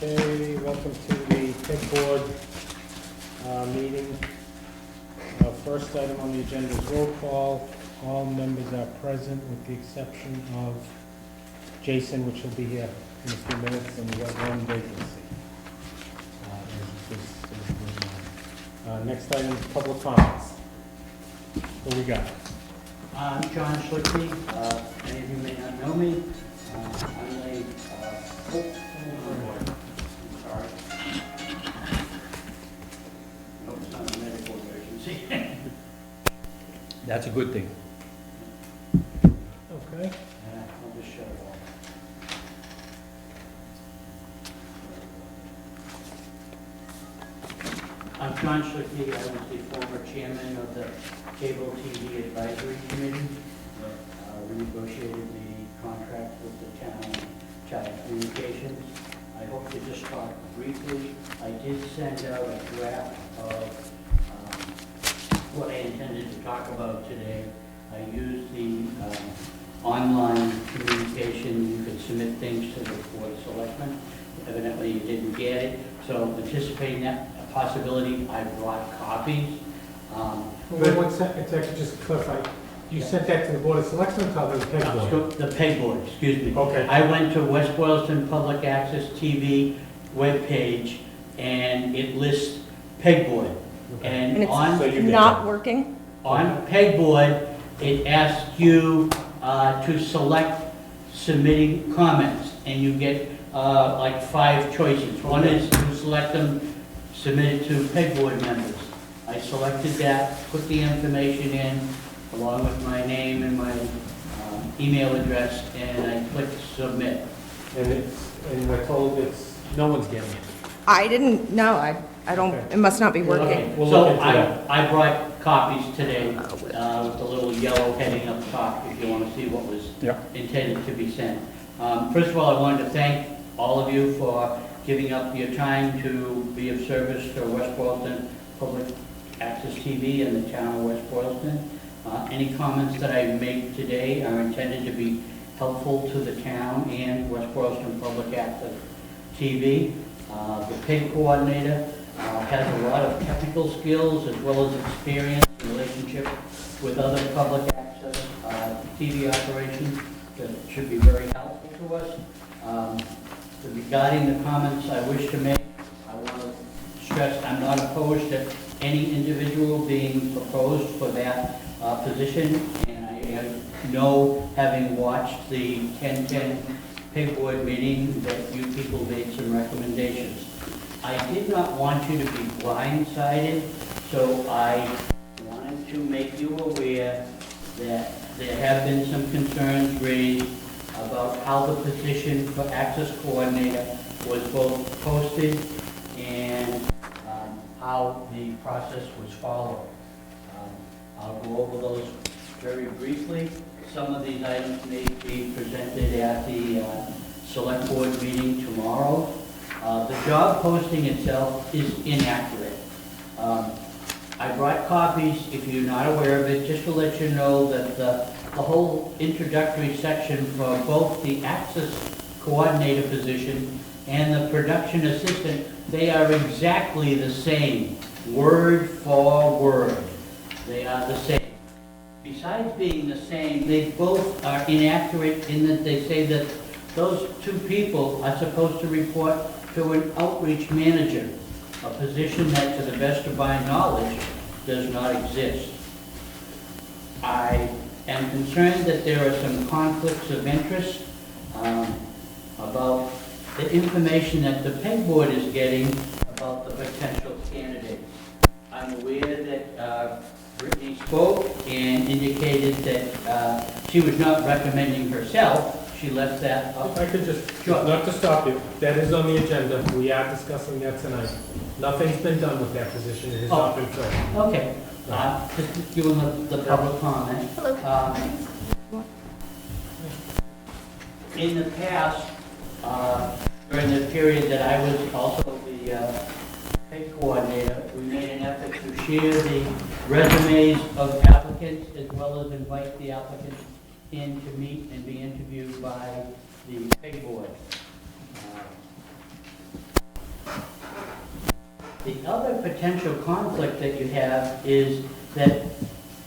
Okay, welcome to the PEG Board meeting. First item on the agenda is roll call. All members are present with the exception of Jason, which will be here in a few minutes, and we got one vacancy. Next item is public comments. What we got? I'm John Schlichty. Many of you may not know me. I'm a, sorry. Nope, it's not a medical emergency. That's a good thing. Okay. I'll just shut it off. I'm John Schlichty. I was the former chairman of the Cable TV Advisory Committee that renegotiated the contract with the town Child Communications. I hope to just talk briefly. I did send out a draft of what I intended to talk about today. I used the online communication. You could submit things to the Board of Selectmen. Evidently, you didn't get it. So anticipating that possibility, I brought copies. Wait one second, just clarify. You sent that to the Board of Selectmen or the PEG Board? The PEG Board, excuse me. Okay. I went to West Boylston Public Access TV webpage, and it lists PEG Board. And And on, So you did not that. working? on PEG Board, it asks you to select submitting comments, and you get like 5 choices. One is to select them submitted to PEG Board members. I selected that, put the information in, along with my name and my email address, and I clicked submit. And we're told no one's getting it. I didn't, no, I don't, it must not be working. Okay, We'll so look into that. I brought copies today with the little yellow heading up top, if you want to see what was intended to be sent. First of all, I wanted to thank all of you for giving up your time to be of service to West Boylston Public Access TV and the town of West Boylston. Any comments that I make today are intended to be helpful to the town and West Boylston Public Access TV. The PEG coordinator has a lot of technical skills as well as experience and relationship with other public access TV operations that should be very helpful to us. Regarding the comments I wish to make, I want to stress I'm not opposed to any individual being proposed for that position, and I know, having watched the 1010 PEG Board meeting, that you people made some recommendations. I did not want you to be blindsided, so I wanted to make you aware that there have been some concerns raised about how the position for access coordinator was both posted and how the process was followed. I'll go over those very briefly. Some of these items may be presented at the select board meeting tomorrow. The job posting itself is inaccurate. I brought copies, if you're not aware of it, just to let you know that the whole introductory section for both the access coordinator position and the production assistant, they are exactly the same, word for word. They are the same. Besides being the same, they both are inaccurate in that they say that those 2 people are supposed to report to an outreach manager, a position that, to the best of my knowledge, does not exist. I am concerned that there are some conflicts of interest about the information that the PEG Board is getting about the potential candidates. I'm aware that Brittany spoke and indicated that she was not recommending herself. She left that up. If I could just, Sure. not to stop you, that is on the agenda. We are discussing that tonight. Nothing's been done with that position. It has not been filled. Okay, just giving the public comment. In the past, during the period that I was also the PEG coordinator, we made an effort to share the resumes of applicants as well as invite the applicants in to meet and be interviewed by the PEG Board. The other potential conflict that you have is that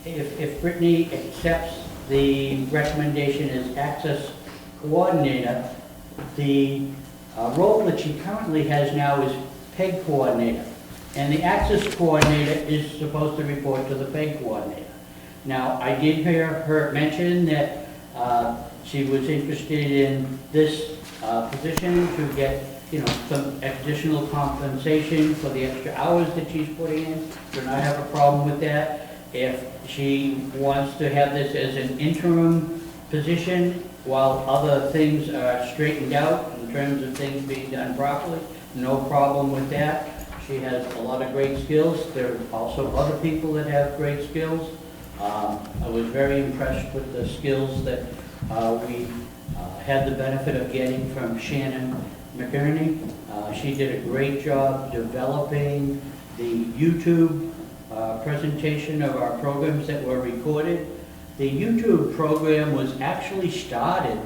if Brittany accepts the recommendation as access coordinator, the role that she currently has now is PEG coordinator. And the access coordinator is supposed to report to the PEG coordinator. Now, I did hear her mention that she was interested in this position to get, some additional compensation for the extra hours that she's putting in. Do not have a problem with that. If she wants to have this as an interim position while other things are straightened out in terms of things being done properly, no problem with that. She has a lot of great skills. There are also other people that have great skills. I was very impressed with the skills that we had the benefit of getting from Shannon McInerney. She did a great job developing the YouTube presentation of our programs that were recorded. The YouTube program was actually started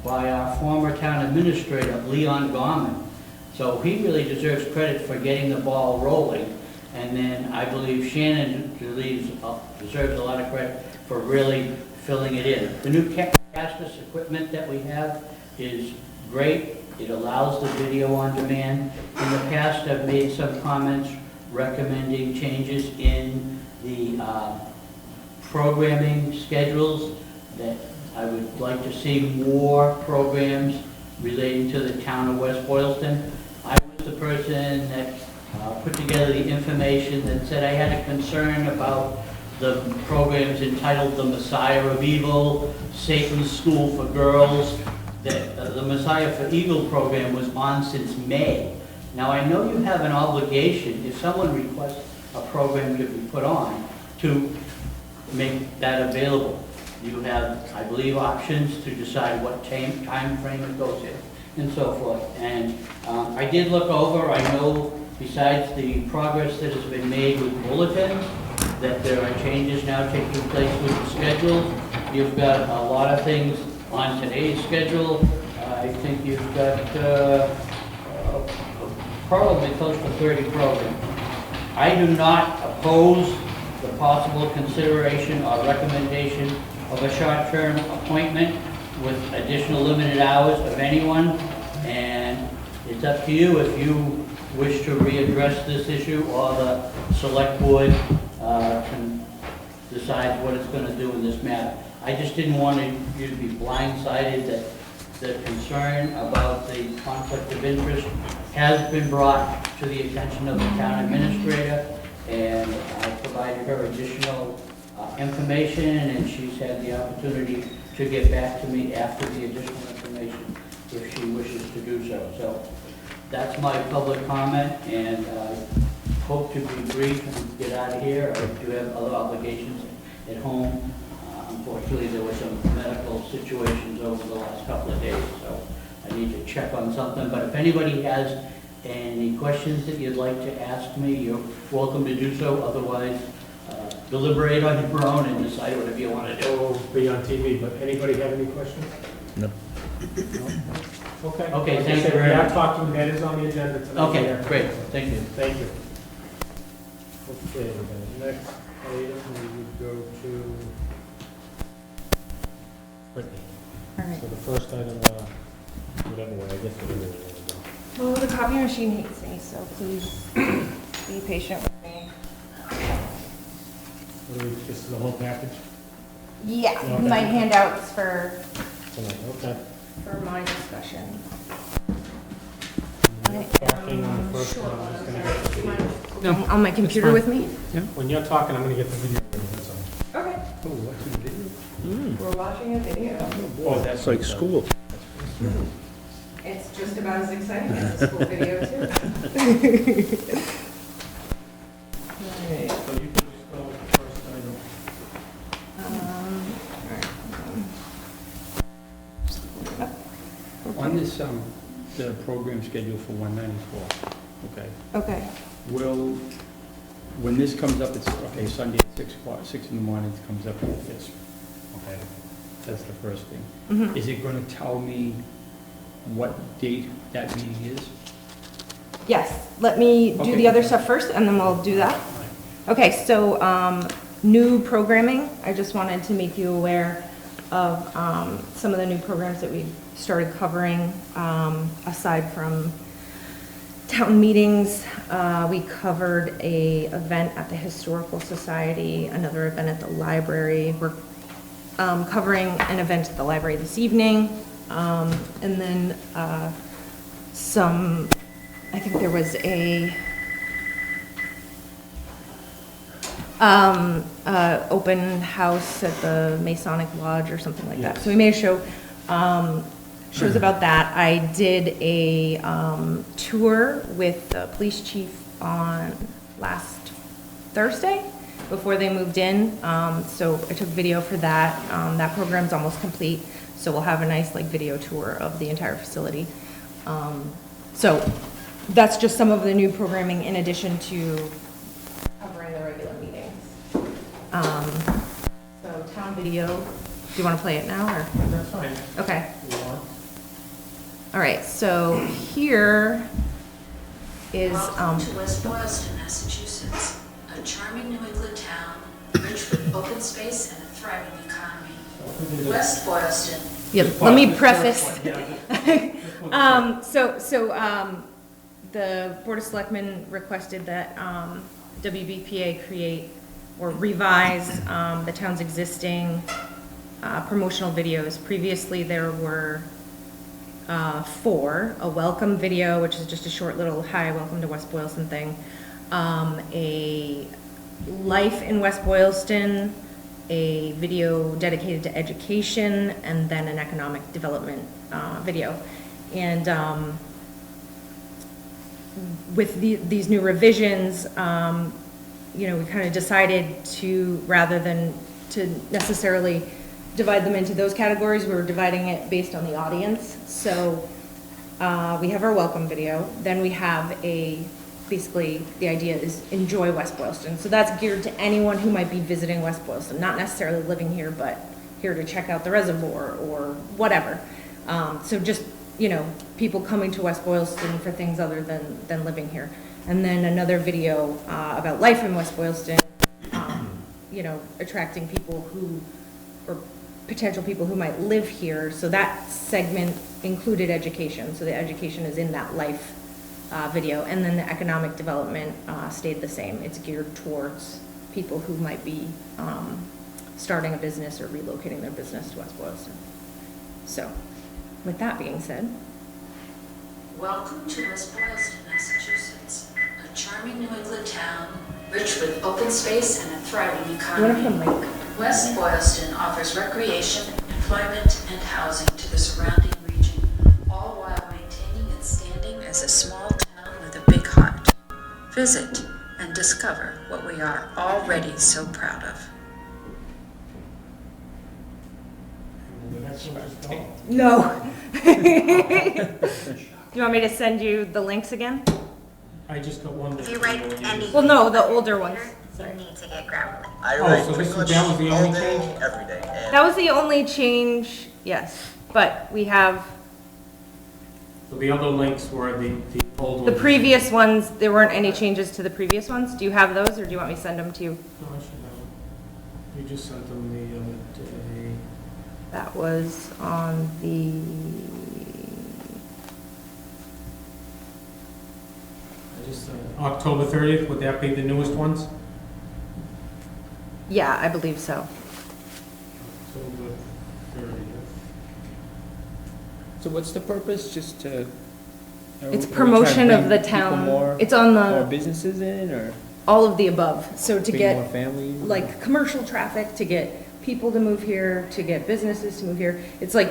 by our former town administrator, Leon Gorman. So he really deserves credit for getting the ball rolling. And then I believe Shannon deserves a lot of credit for really filling it in. The new Castus equipment that we have is great. It allows the video on demand. In the past, I've made some comments recommending changes in the programming schedules, that I would like to see more programs relating to the town of West Boylston. I was the person that put together the information that said I had a concern about the programs entitled The Messiah of Evil, Satan's School for Girls. The Messiah for Evil program was on since May. Now, I know you have an obligation, if someone requests a program to be put on, to make that available. You have, I believe, options to decide what time frame it goes in, and so forth. And I did look over, I know besides the progress that has been made with bulletins, that there are changes now taking place with the schedule. You've got a lot of things on today's schedule. I think you've got probably close to 30 programs. I do not oppose the possible consideration or recommendation of a short-term appointment with additional limited hours of anyone, and it's up to you if you wish to readdress this issue, or the select board can decide what it's going to do in this matter. I just didn't want you to be blindsided that the concern about the conflict of interest has been brought to the attention of the town administrator, and I provided her additional information, and she's had the opportunity to get back to me after the additional information if she wishes to do so. So that's my public comment, and I hope to be brief and get out of here. I do have other obligations at home. Unfortunately, there were some medical situations over the last couple of days, so I need to check on something. But if anybody has any questions that you'd like to ask me, you're welcome to do so. Otherwise, deliberate on your own and decide whatever you want to do. It'll be on TV, but anybody have any questions? No. Okay. Okay, Like I thank said, you very we are much. talking, that is on the agenda tonight. Okay, Yeah. great, thank you. Thank you. Okay, the next item, we would go to Brittany. All right. So the first item, whatever way, I guess whatever way you want to go. Well, the copy machine hates me, so please be patient with me. This is the whole package Yeah, Okay. my handouts for tonight, okay. my discussion. When you're talking on the first one, I'm just gonna get the video. On my computer with me? When you're talking, I'm gonna get the video, that's all. Okay. Oh, watching the video? We're watching a video. Oh, that's like school. It's just about as exciting as a school video, too. Right. So you can just go with the first item. On this, the program schedule for 194, okay, Okay, will, when this comes up, it's, okay, Sunday at 6 o'clock, 6 in the morning, it comes up, it's, okay, that's the first thing. mhm. Is it gonna tell me what date that meeting is? Yes, let me do Okay. the other stuff first, and then we'll do that. Okay, so, new programming, I just wanted to make you aware of, some of the new programs that we started covering, aside from town meetings. We covered a event at the Historical Society, another event at the library. We're, covering an event at the library this evening, and then, I think there was a, open house at the Masonic Lodge or something like that. So we made a show, shows about that. I did a, tour with the police chief on last Thursday before they moved in. So I took video for that. That program's almost complete. So we'll have a nice like video tour of the entire facility. So that's just some of the new programming in addition to covering the regular meetings. So town video, do you want to play it now or? That's fine. Okay, You want? all right, so here is, Welcome to West Boylston, Massachusetts, a charming New England town, rich with open space and a thriving economy. West Boylston. yeah, let me preface. The Board of Selectmen requested that WBPA create or revise the town's existing promotional videos. Previously, there were 4, a welcome video, which is just a short little, hi, welcome to West Boylston thing, a life in West Boylston, a video dedicated to education, and then an economic development video. And with these new revisions, you know, we kind of decided to, rather than to necessarily divide them into those categories, we were dividing it based on the audience. So we have our welcome video, then we have basically the idea is enjoy West Boylston. So that's geared to anyone who might be visiting West Boylston, not necessarily living here, but here to check out the reservoir or whatever. So just, you know, people coming to West Boylston for things other than living here. And then another video about life in West Boylston, you know, attracting people who, or potential people who might live here. So that segment included education. So the education is in that life video. And then the economic development stayed the same. It's geared towards people who might be starting a business or relocating their business to West Boylston. So with that being said. Welcome to West Boylston, Massachusetts, a charming New England town, rich with open space and a thriving You want to put economy. a mic? West Boylston offers recreation, employment, and housing to the surrounding region, all while maintaining its standing as a small town with a big heart. Visit and discover what we are already so proud of. And the next one is Paul. No. You want me to send you the links again? I just got one. If you write any. Well, no, the older ones. You need to get Grammarly. I Oh, write so pretty this- much that was the all only day, change? every day. And That was the only change, yes, but we have, So the other links were the old ones. the previous ones, there weren't any changes to the previous ones. Do you have those, or do you want me to send them to you? No, I should have. You just sent them the other day. That was on the, I just, October 30th, would that be the newest ones? yeah, I believe so. October 30th. So what's the purpose, just to? are we It's trying to promotion of bring the people town. More It's on more the, businesses in, or all of the above. So to bring more get families? like commercial traffic, to get people to move here, to get businesses to move here. It's like,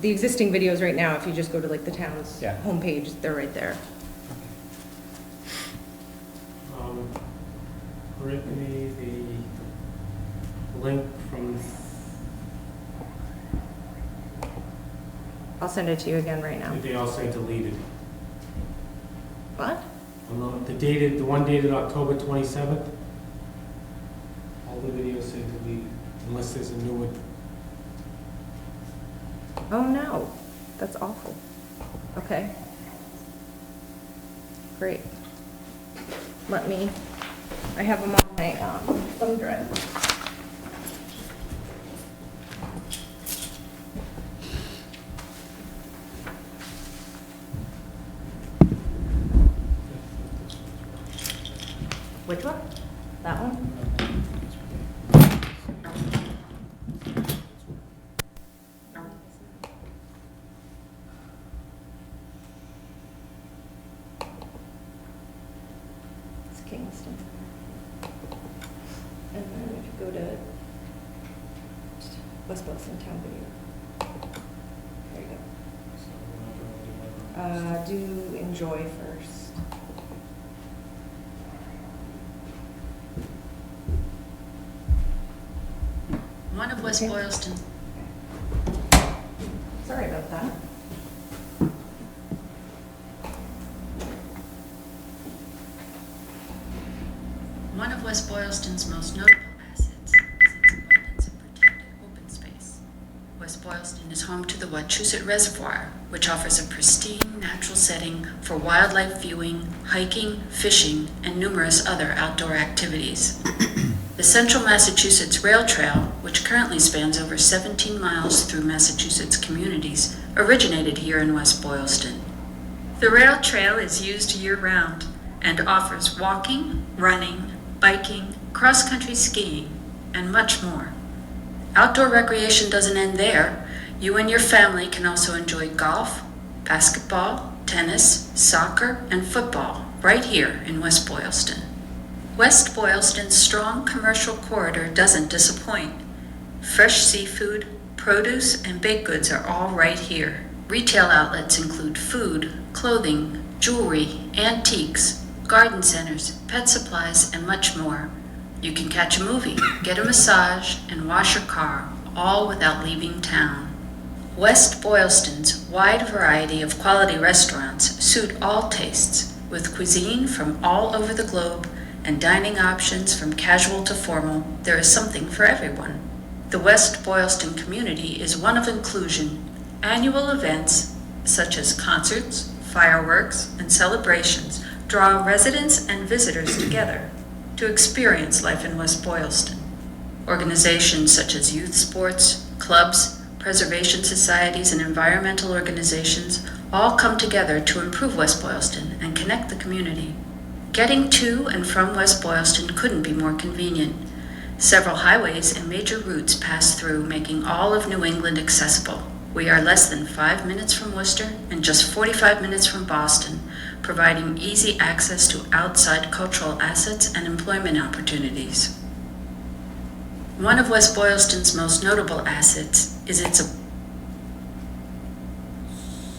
the existing videos right now, if you just go to like the town's Yeah. homepage, they're right there. Brittany, the link from, I'll send it to you again right now. they all say deleted. What? The one dated October 27th, all the videos say deleted, unless there's a new one. Oh, no. That's awful. Okay. Great. I have them on my thumb drive. Which one? That one? It's Kingston. And then if you go to West Boylston Town Video. There you go. Do enjoy first. One of West Okay. Boylston. Sorry about that. One of West Boylston's most notable assets is its abundance of protected open space. West Boylston is home to the Wachusett Reservoir, which offers a pristine natural setting for wildlife viewing, hiking, fishing, and numerous other outdoor activities. The Central Massachusetts Rail Trail, which currently spans over 17 miles through Massachusetts communities, originated here in West Boylston. The rail trail is used year-round and offers walking, running, biking, cross-country skiing, and much more. Outdoor recreation doesn't end there. You and your family can also enjoy golf, basketball, tennis, soccer, and football right here in West Boylston. West Boylston's strong commercial corridor doesn't disappoint. Fresh seafood, produce, and baked goods are all right here. Retail outlets include food, clothing, jewelry, antiques, garden centers, pet supplies, and much more. You can catch a movie, get a massage, and wash your car, all without leaving town. West Boylston's wide variety of quality restaurants suit all tastes, with cuisine from all over the globe and dining options from casual to formal. There is something for everyone. The West Boylston community is one of inclusion. Annual events such as concerts, fireworks, and celebrations draw residents and visitors together to experience life in West Boylston. Organizations such as youth sports, clubs, preservation societies, and environmental organizations all come together to improve West Boylston and connect the community. Getting to and from West Boylston couldn't be more convenient. Several highways and major routes pass through, making all of New England accessible. We are less than 5 minutes from Worcester and just 45 minutes from Boston, providing easy access to outside cultural assets and employment opportunities. One of West Boylston's most notable assets is its...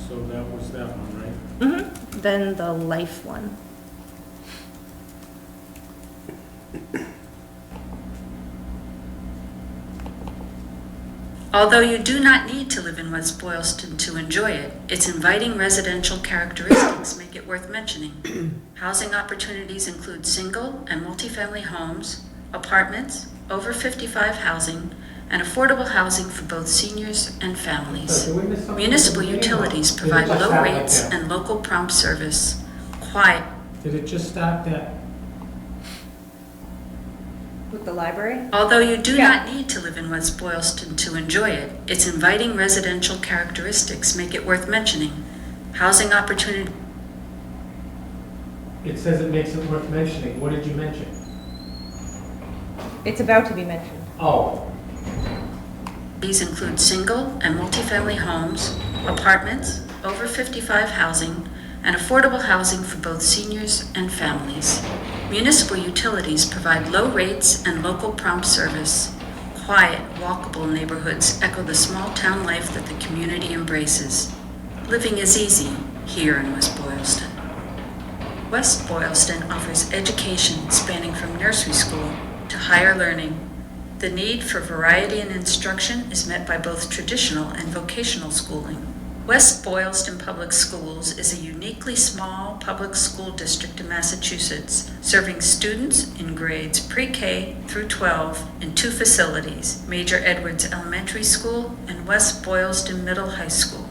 So that was that one, right? Mm-hmm. Then the life one. Although you do not need to live in West Boylston to enjoy it, its inviting residential characteristics make it worth mentioning. Housing opportunities include single and multifamily homes, apartments, over 55 housing, and affordable housing for both seniors and families. So did we miss something? Municipal utilities provide low rates and local prompt service. Quiet. Did it just start that? With the library? Although you do Yeah. not need to live in West Boylston to enjoy it, its inviting residential characteristics make it worth mentioning. Housing opportunity... It says it makes it worth mentioning. What did you mention? It's about to be mentioned. Oh, These include single and multifamily homes, apartments, over 55 housing, and affordable housing for both seniors and families. Municipal utilities provide low rates and local prompt service. Quiet, walkable neighborhoods echo the small town life that the community embraces. Living is easy here in West Boylston. West Boylston offers education spanning from nursery school to higher learning. The need for variety in instruction is met by both traditional and vocational schooling. West Boylston Public Schools is a uniquely small public school district in Massachusetts, serving students in grades pre-K through 12 in 2 facilities, Major Edwards Elementary School and West Boylston Middle High School.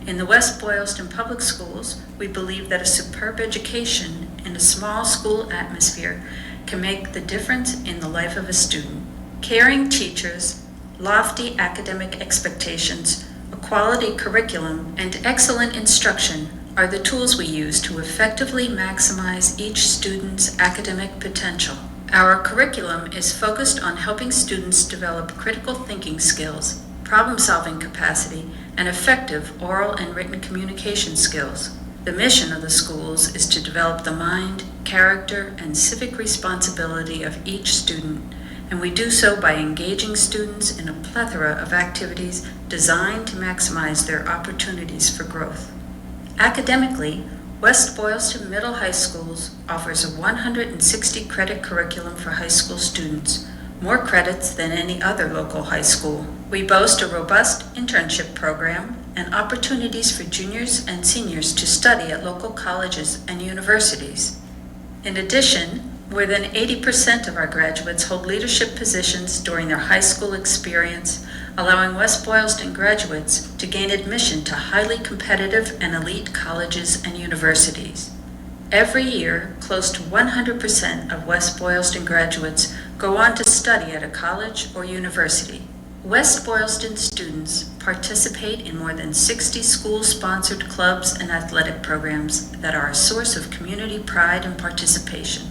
In the West Boylston Public Schools, we believe that a superb education in a small school atmosphere can make the difference in the life of a student. Caring teachers, lofty academic expectations, a quality curriculum, and excellent instruction are the tools we use to effectively maximize each student's academic potential. Our curriculum is focused on helping students develop critical thinking skills, problem-solving capacity, and effective oral and written communication skills. The mission of the schools is to develop the mind, character, and civic responsibility of each student, and we do so by engaging students in a plethora of activities designed to maximize their opportunities for growth. Academically, West Boylston Middle High Schools offers a 160-credit curriculum for high school students, more credits than any other local high school. We boast a robust internship program and opportunities for juniors and seniors to study at local colleges and universities. In addition, more than 80% of our graduates hold leadership positions during their high school experience, allowing West Boylston graduates to gain admission to highly competitive and elite colleges and universities. Every year, close to 100% of West Boylston graduates go on to study at a college or university. West Boylston students participate in more than 60 school-sponsored clubs and athletic programs that are a source of community pride and participation.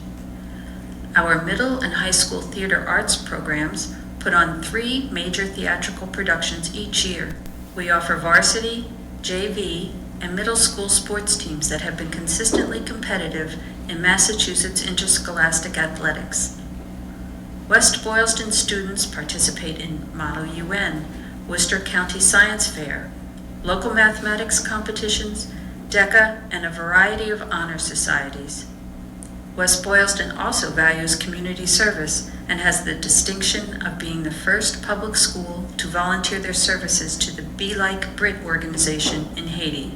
Our middle and high school theater arts programs put on 3 major theatrical productions each year. We offer varsity, JV, and middle school sports teams that have been consistently competitive in Massachusetts interscholastic athletics. West Boylston students participate in Model UN, Worcester County Science Fair, local mathematics competitions, DECA, and a variety of honor societies. West Boylston also values community service and has the distinction of being the first public school to volunteer their services to the Be Like Brit organization in Haiti.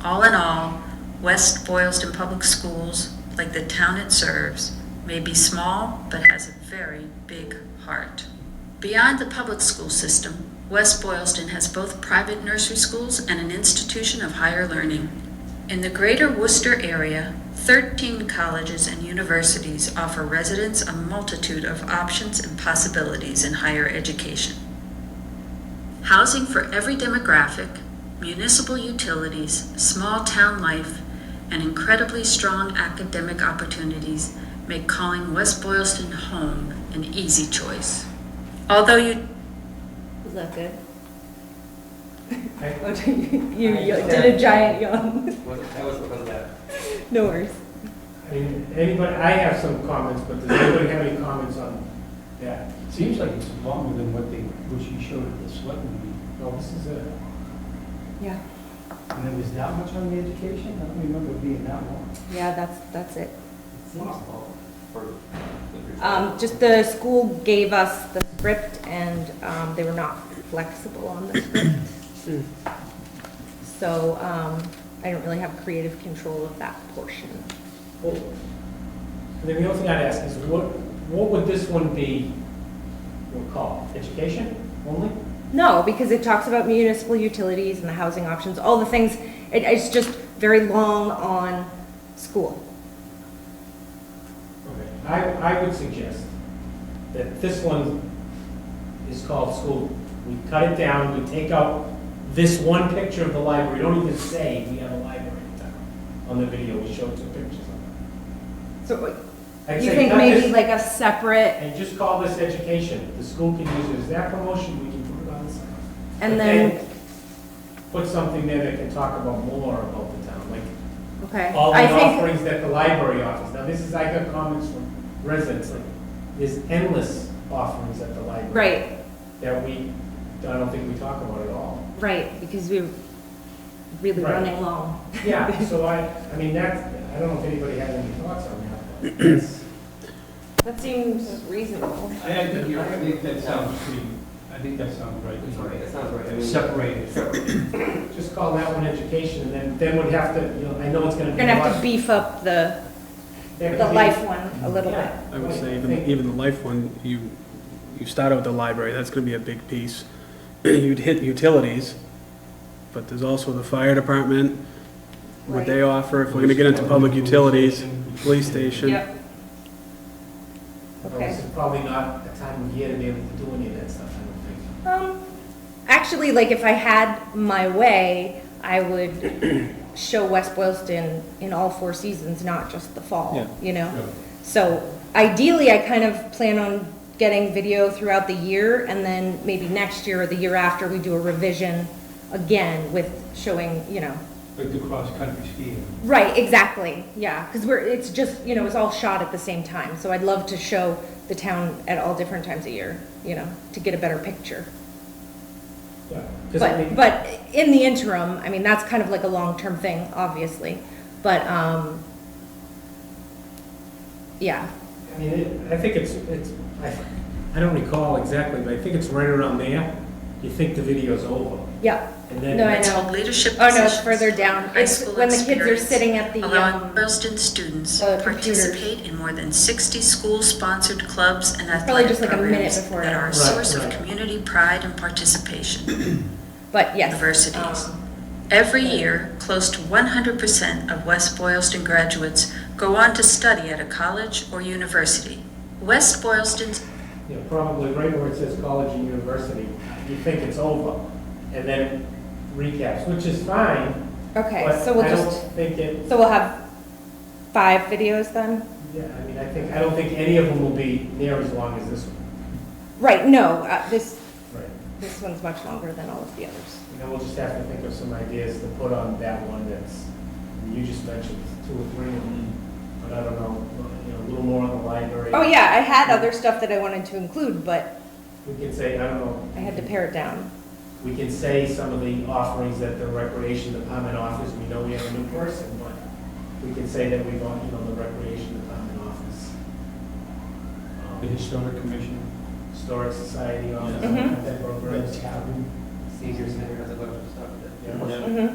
All in all, West Boylston Public Schools, like the town it serves, may be small but has a very big heart. Beyond the public school system, West Boylston has both private nursery schools and an institution of higher learning. In the greater Worcester area, 13 colleges and universities offer residents a multitude of options and possibilities in higher education. Housing for every demographic, municipal utilities, small town life, and incredibly strong academic opportunities make calling West Boylston home an easy choice. Although you... Was that good? I- You did a giant yawn. That was because of that. No worries. I mean, anybody, I have some comments, but does anybody have any comments on that? Seems like it's longer than what she showed at the selectmen meeting. No, this is a, Yeah, And there was that much on the education? I don't remember it being that long. yeah, that's it. For Just the school gave us the script and they were not flexible on the script. So I don't really have creative control of that portion. well, then the other thing I'd ask is, what would this one be, we'll call, education only? No, because it talks about municipal utilities and the housing options, all the things. It's just very long on school. Okay, I would suggest that this one is called school. We cut it down, we take out this one picture of the library, we don't even say we have a library in town. On the video, we showed 2 pictures of it. So I'd you say think cut maybe this like a separate, and just call this education. The school can use it as that promotion, we can put it on the side. and But then, put something there that can talk about more about the town, like okay. all the I think, offerings that the library offers. Now, this is, I got comments from residents, like, there's endless offerings at the library. right, That I don't think we talk about at all. right, because we're really Right. running long. Yeah, so I mean, I don't know if anybody has any thoughts on that, but it's- That seems reasonable. I think that sounds pretty, I think that sounds right. That's right, that sounds right. I mean, Separated. just call that one education, and then we'd have to, I know it's gonna We're be. gonna a have lot- to beef up the there could be- life one a little bit. Yeah. I would say I even, think- even the life one, you start out with the library, that's gonna be a big piece. You'd hit utilities, but there's also the fire department, what they offer, if we're gonna get into public utilities, police station. Yep. This Okay. is probably not a time of year to be able to do any of that stuff, I don't think. Actually, like, if I had my way, I would show West Boylston in all 4 seasons, not just the fall, Yeah. you know? So ideally, I kind of plan on getting video throughout the year, and then maybe next year or the year after, we do a revision again with showing, you know. Like the cross-country skiing. Right, exactly, yeah, because it's just, you know, it's all shot at the same time, so I'd love to show the town at all different times of year, you know, to get a better picture. Yeah. 'Cause I mean- But in the interim, I mean, that's kind of like a long-term thing, obviously, but, yeah, I mean, I think I don't recall exactly, but I think it's right around there. You think the video's over, yeah, and then. No, I It's know. hold leadership Oh, no, it's positions, further down. high It's school when the kids are experience, sitting at the, allowing Boylston students the to computers. participate in more than 60 school-sponsored clubs and probably athletic just like a minute programs before that it are a ends. source of Right. community pride and participation. but yes. Universities. Every year, close to 100% of West Boylston graduates go on to study at a college or university. West Boylston's Yeah, probably right where it says college and university, you think it's over, and then recaps, which is fine, Okay, but so we'll I don't just, think it, so we'll have 5 videos then? yeah, I mean, I don't think any of them will be near as long as this one. Right, no, this Right. one's much longer than all of the others. And then we'll just have to think of some ideas to put on that one that's, you just mentioned 2 or 3 of them, but I don't know, you know, a little more on the library. Oh, yeah, I had other stuff that I wanted to include, but We can say, I don't know. I had to pare it down. We can say some of the offerings that the recreation department offers. We know we have a new person, but we can say that we want, you know, the recreation department offers. The historic commission. Historic society offers, Mhm. that programs. Senior center has a bunch of stuff Yeah. that. Mhm.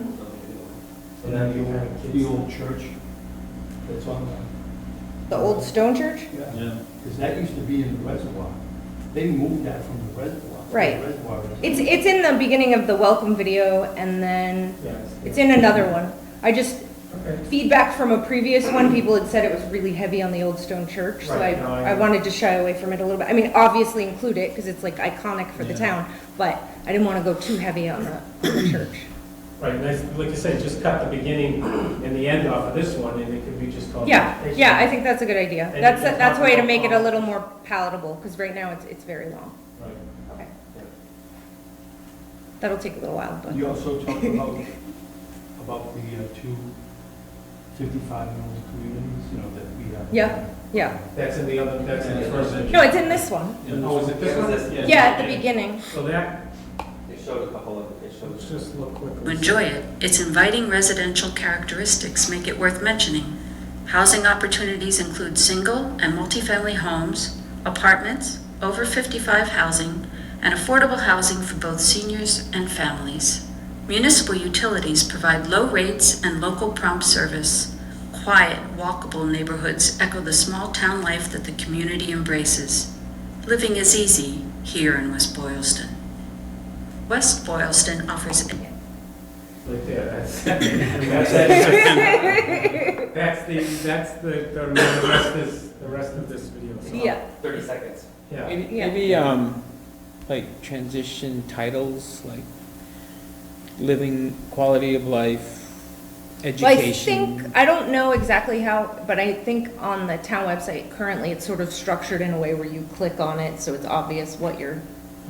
So that you have The kids. old church that's on The old stone church? Yeah, because that used to be in the reservoir. They moved that from the reservoir. Right. It's in the beginning of the welcome video, and then Yeah. it's in another one. I just, Okay. feedback from a previous one, people had said it was really heavy on the old stone church, so Right, no, I I wanted to shy away from it a little bit. I mean, obviously include it, because it's like iconic for the Yeah. town, but I didn't want to go too heavy on the church. Right, and like you said, just cut the beginning and the end off of this one, and it could be just called. Yeah, yeah, I think that's a good idea. And That's, you can that's a talk way to about make it a all- little more palatable, because right now it's very long. Right. Okay. Yeah. That'll take a little while, but, You also talked about the 2 55-year-old communities, you know, that we have. Yeah. yeah. That's in the other, that's in the first. No, it's in this one. Oh, is it this one? Yeah, at the beginning. So that, They showed a couple of, they showed. let's just look To quickly. enjoy it, its inviting residential characteristics make it worth mentioning. Housing opportunities include single and multifamily homes, apartments, over 55 housing, and affordable housing for both seniors and families. Municipal utilities provide low rates and local prompt service. Quiet, walkable neighborhoods echo the small town life that the community embraces. Living is easy here in West Boylston. West Boylston offers Right there, that's, that's the rest of this video. So, Yeah. 30 seconds. Yeah. Maybe, Yeah. maybe, like transition titles, like living quality of life, Well, I education. think, I don't know exactly how, but I think on the town website currently, it's sort of structured in a way where you click on it, so it's obvious what you're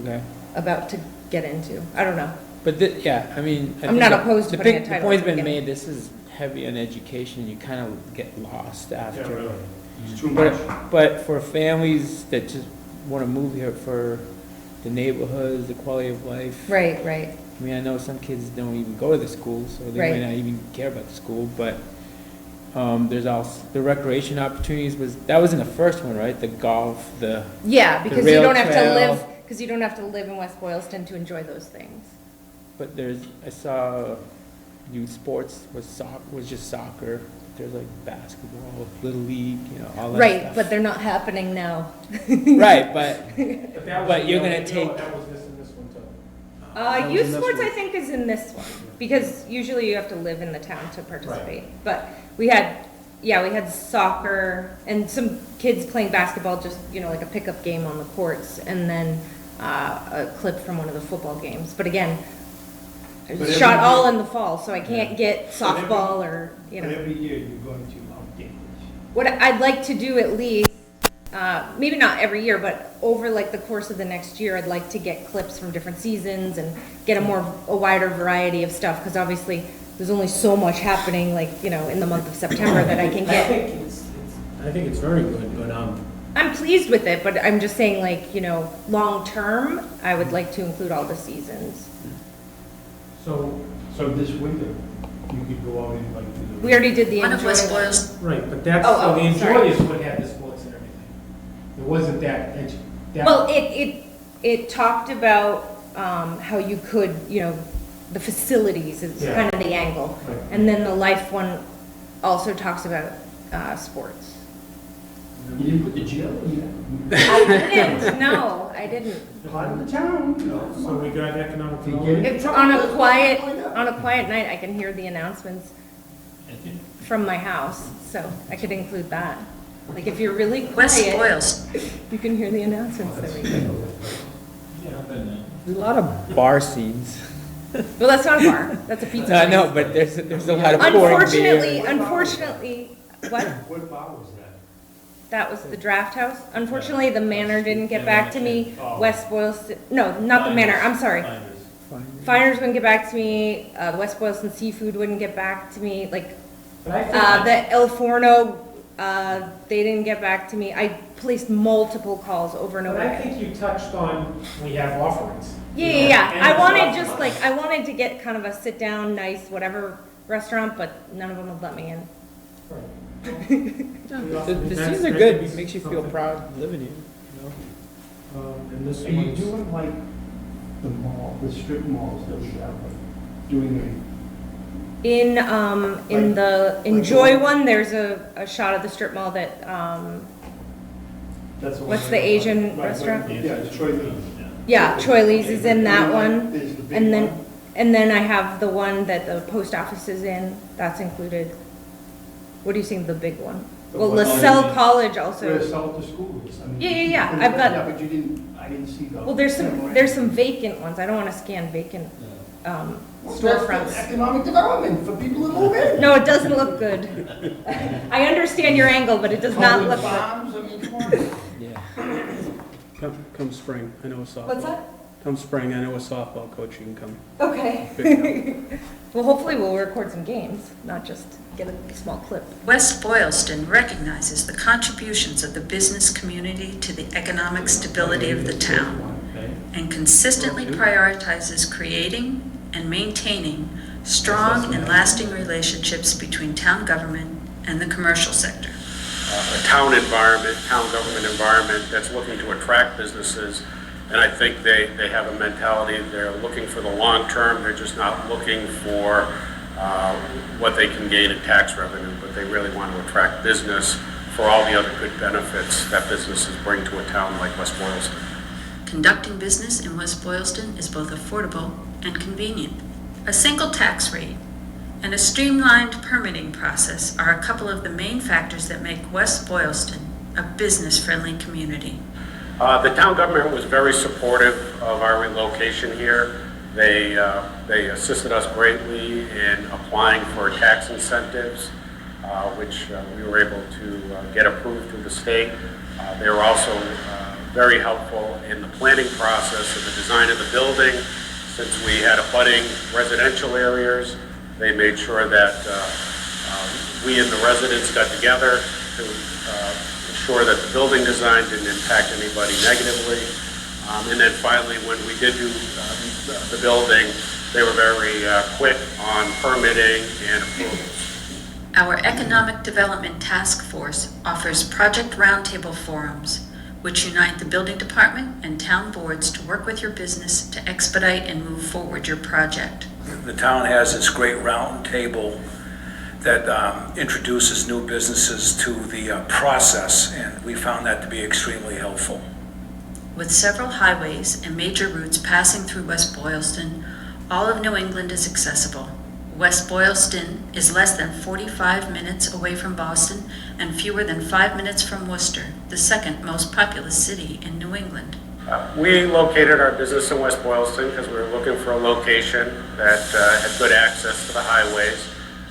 Okay, about to get into. I don't know. but yeah, I mean. I I'm think not the- opposed to the putting a big- title The point's at the been beginning. made, this is heavy on education, you kind of get lost after. Yeah, really. It's too much. But for families that just want to move here for the neighborhoods, the quality of life. Right, right. I mean, I know some kids don't even go to the school, so they Right. might not even care about the school, but there's also, the recreation opportunities that was in the first one, right? The golf, Yeah, because you rail don't have to trail. live, because you don't have to live in West Boylston to enjoy those things. but I saw youth sports was just soccer. There's like basketball, little league, all that Right, stuff. but they're not happening now. Right, but But that was But in you're the gonna other- take- That was this and this one too. was Youth in this sports, one. I think, is in this one, because usually you have to live in the town to participate. But we had soccer and some kids playing basketball, just, like a pickup game on the courts, and then a clip from one of the football games. But again, But it's every shot year- all in the fall, so I can't get But every- softball or, But every year you're going to Mount Gingrich. What I'd like to do at least, maybe not every year, but over like the course of the next year, I'd like to get clips from different seasons and get a wider variety of stuff, because obviously there's only so much happening, like, in the month of September that I can I get. think it's very good, but, I'm pleased with it, but I'm just saying, like, long-term, I would like to include all the seasons. so, So this winter, you could go out and like do the. We already did the One of West enjoy one. Boylston, right, but that's, Oh, the sorry. Enjoy is what had the sports and everything. It wasn't that. Well, it talked about, how you could, the facilities is Yeah. kind of the angle. Right. And then the life one also talks about, sports. You didn't put the jail in I didn't, no, I didn't. there. Part of the town, you know. So we got economic You development. get If on a quiet night, I can hear the announcements from my house, so I could include that. Like, if you're really West quiet, Boylston, you can hear the announcements that we do. There's a lot of bar scenes. Well, that's not a bar, that's a pizza place. No, but there's a lot of pouring beer. Unfortunately, what? What bar was that? That was the Draft House. Unfortunately, the Manor didn't get back to me. West Boylston, no, not the Manor, I'm sorry. Finers wouldn't get back to me, the West Boylston Seafood wouldn't get back to me, like, But I think, the El Forno, they didn't get back to me. I placed multiple calls over and over but I again. think you touched on, we have offerings. Yeah. And I it's wanted not- just like, I wanted to get kind of a sit-down, nice, whatever restaurant, but none of them would let me in. The scenes are good, it makes you feel proud living here, And this Are you one's, doing like the mall, the strip malls that we have, like doing In Like- the Enjoy one, there's a shot of the strip mall that, that's the one. What's the Asian Right, restaurant? Yeah, it's Troy Lee. yeah, Troy Lee's is in that one. There's the big And then, one. and then I have the one that the post office is in, that's included. What do you think, the big one? The Well, one- LaSalle College Where also, South the school is. I mean, Yeah, I've got- Yeah, but you didn't, I didn't see those. well, there's some vacant ones, I don't wanna scan vacant, Well, that's storefronts. Economic development for people to move in. No, it doesn't look good. I understand your angle, but it does not Public look good. farms, I mean, come on. yeah. Come spring, I know a softball. What's that? Come spring, I know a softball coach, you can come. Okay. pick up. Well, hopefully we'll record some games, not just get a small clip. West Boylston recognizes the contributions of the business community to the economic stability of the town and consistently prioritizes creating and maintaining strong and lasting relationships between town government and the commercial sector. A town environment, town government environment that's looking to attract businesses. And I think they have a mentality, they're looking for the long term, they're just not looking for what they can gain in tax revenue, but they really want to attract business for all the other good benefits that businesses bring to a town like West Boylston. Conducting business in West Boylston is both affordable and convenient. A single tax rate and a streamlined permitting process are a couple of the main factors that make West Boylston a business-friendly community. The town government was very supportive of our relocation here. They assisted us greatly in applying for tax incentives, which we were able to get approved through the state. They were also very helpful in the planning process of the design of the building. Since we had abutting residential areas, they made sure that we and the residents got together to ensure that the building design didn't impact anybody negatively. And then finally, when we did do the building, they were very quick on permitting and approvals. Our Economic Development Task Force offers project roundtable forums, which unite the building department and town boards to work with your business to expedite and move forward your project. The town has this great round table that introduces new businesses to the process, and we found that to be extremely helpful. With several highways and major routes passing through West Boylston, all of New England is accessible. West Boylston is less than 45 minutes away from Boston and fewer than 5 minutes from Worcester, the second most populous city in New England. We located our business in West Boylston because we were looking for a location that had good access to the highways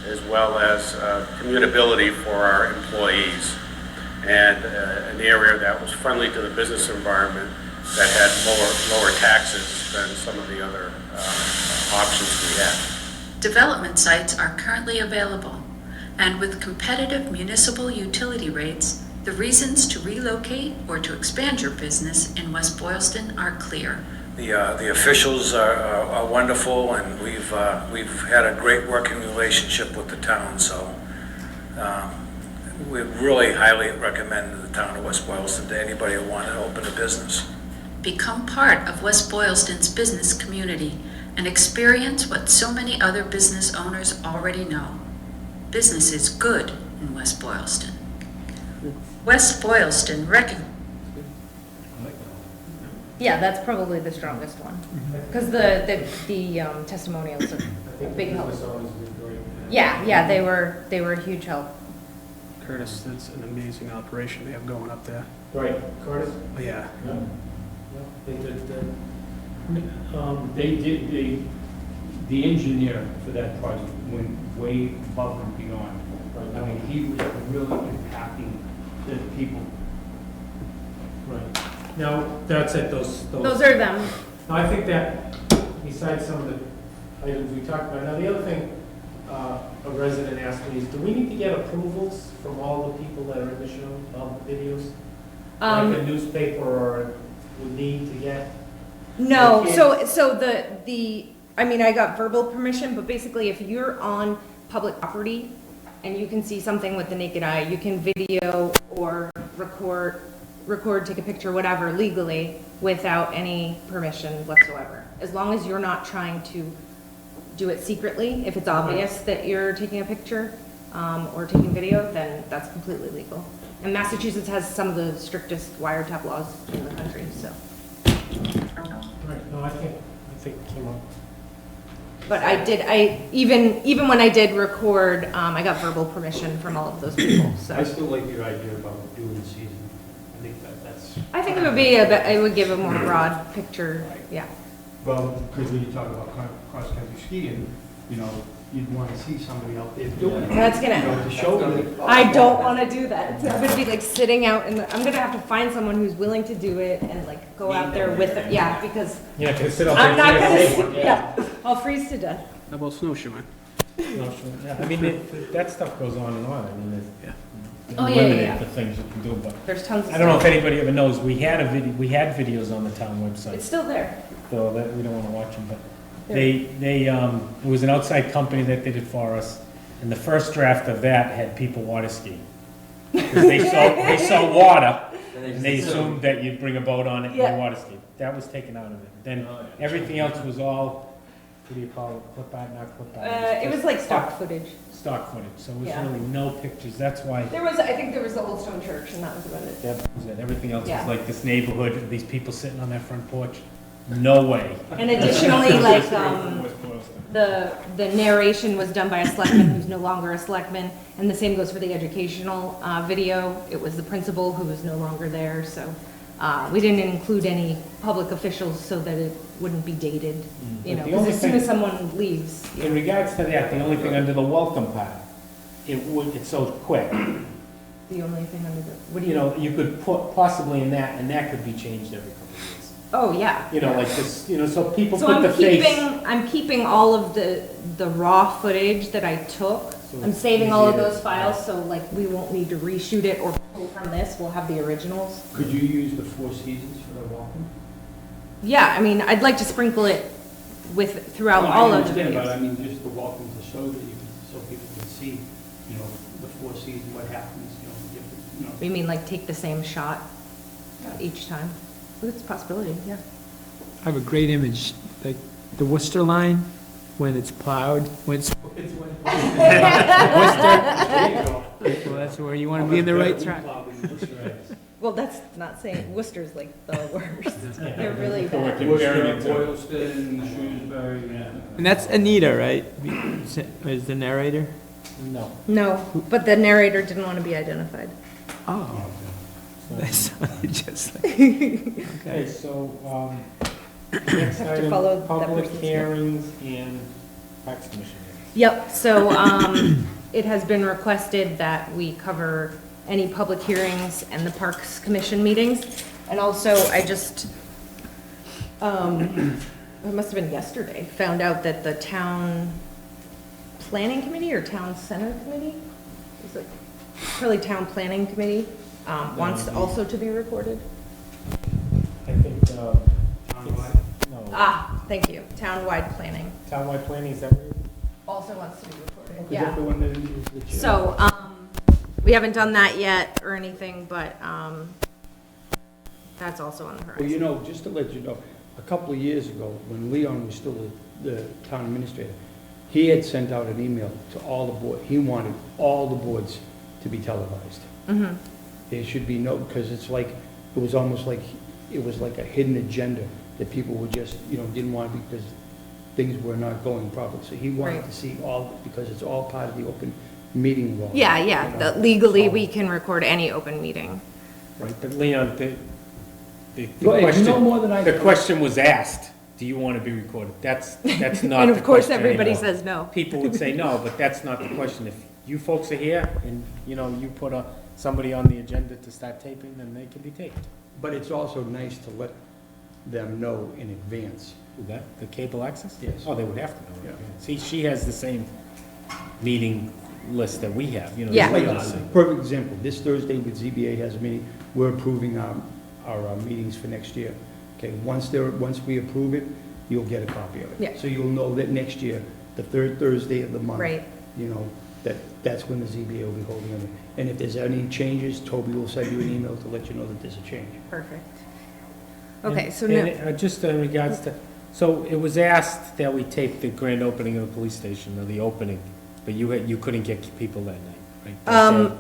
as well as commutability for our employees, and an area that was friendly to the business environment that had lower taxes than some of the other options we had. Development sites are currently available, and with competitive municipal utility rates, the reasons to relocate or to expand your business in West Boylston are clear. The officials are wonderful, and we've had a great working relationship with the town, so we really highly recommend the town of West Boylston to anybody who wants to open a business. Become part of West Boylston's business community and experience what so many other business owners already know. Business is good in West Boylston. West Boylston Yeah, that's probably the strongest one, because the testimonials are a big help. Yeah, they were a huge help. Curtis, that's an amazing operation they have going up there. Right, Curtis? Yeah. They did, They did, the engineer for that project went way above and beyond. I mean, he was really impacting the people. right. Now, that's it, those. Those are them. Now, I think that besides some of the items we talked about, now the other thing a resident asked me is, do we need to get approvals from all the people that are in the show, all the videos? Like a newspaper or would need to get? No, They so I mean, I got verbal permission, but basically if you're on public property and you can see something with the naked eye, you can video or record, take a picture, whatever, legally, without any permission whatsoever. As long as you're not trying to do it secretly, if it's obvious that you're taking a picture, or taking video, then that's completely legal. And Massachusetts has some of the strictest wiretap laws in the country, so. Right, no, I think it came up. But even when I did record, I got verbal permission from all of those people, so. I still like your idea about doing the season. I think that's. I think it would give a more broad picture, yeah. Well, because when you talk about cross-country skiing, you know, you'd want to see somebody out there doing it. That's You know, gonna, to show them. I don't wanna do that. I'm gonna be like sitting out I'm gonna have to find someone who's willing to do it and like go out there with it, yeah, because Yeah, can sit out I'm not there. gonna, yeah, I'll freeze to death. How about snowshoeing? Yeah, I mean, that stuff goes on and on. I mean, Yeah. Oh, yeah, yeah, limited yeah. the things you can do, but There's tons of I don't know if stuff. anybody ever knows, we had videos on the town It's website, still there. so that we don't wanna watch them, but it was an outside company that did it for us, and the first draft of that had people water skiing. 'Cause they saw water, and they assumed that you'd bring a boat on it and Yeah. you water ski. That was taken out of it. Then everything else was all, what do you call it, clip art, not clip art? It was like stock footage. Stock footage, so it was Yeah. really no pictures, that's why, I think there was the Old Stone Church and that was about it. that was it. Everything else was Yeah. like this neighborhood, these people sitting on that front porch, no way. And additionally, like, West Boylston. the narration was done by a selectman who's no longer a selectman, and the same goes for the educational video. It was the principal who was no longer there, so we didn't include any public officials so that it wouldn't be dated, you know, But the because only as soon thing- as someone leaves. In regards to that, the only thing under the welcome part, it's so quick. The only thing under the, what do You you know, you could put possibly in that, and that could be changed every couple of years. Oh, yeah. You know, like this, you know, so people So put the face. I'm keeping all of the raw footage that I took. So I'm it's saving all of easier to- those files, so like we won't need to reshoot it or pull from this. We'll have the originals. Could you use the Four Seasons for the welcome? Yeah, I mean, I'd like to sprinkle it throughout all of the I understand, but videos. I mean, just the welcome to show that so people can see, you know, the Four Seasons, what happens, you know, different, you know. You mean like take the same shot each time? It's a possibility, yeah. I have a great image, like the Worcester line, when it's plowed, when it's Worcester. Well, that's where you want to be in the right track. Well, that's not saying, Worcester's like the worst. They're really Worcester, bad. Boylston, Shrewsbury. And that's Anita, right? Is the narrator? No. No, but the narrator didn't want to be identified. Oh. That's just like, Okay, okay. so, next Have to item, follow that public person's hearings and Parks Commission hearings. Yep, so it has been requested that we cover any public hearings and the Parks Commission meetings. And also, I just, it must have been yesterday, found out that the town planning committee or town center committee, is it probably town planning committee, wants also to be recorded. I think, Townwide? no, Ah, thank you, townwide planning townwide planning, is that what? also wants to be recorded, Is that yeah. the one that is the chair? So, we haven't done that yet or anything, but, that's also on the Well, you horizon. know, just to let you know, a couple of years ago, when Leon was still the town administrator, he had sent out an email to all the board, he wanted all the boards to be televised. Mhm. There should be no, because it's like, it was almost like, it was like a hidden agenda that people were just, didn't want to, because things were not going properly. So he wanted Right. to see all, because it's all part of the open meeting law. Yeah, you yeah, know, that legally, so- we can record any open meeting. Right, but Leon, the Go ahead, you know question, more than I the do. question was asked, do you want to be recorded? That's not the question And of course, everybody anymore. says no. People would say no, but that's not the question. If you folks are here and, you put somebody on the agenda to start taping, then they can be taped. But it's also nice to let them know in advance. Who, that, the cable access? Yes. Oh, they would have to know. Yeah. See, she has the same meeting list that we have, Yeah. we Like, all see. perfect example, this Thursday with ZBA has a meeting, we're approving our meetings for next year. Okay, once we approve it, you'll get a copy of it. Yeah. So you'll know that next year, the third Thursday of the month. Right. That's when the ZBA will be holding it. And if there's any changes, Toby will send you an email to let you know that there's a change. Perfect. Okay, so And, now, just in regards to, so it was asked that we tape the grand opening of the police station, or the opening, but you couldn't get people that night, right? That day?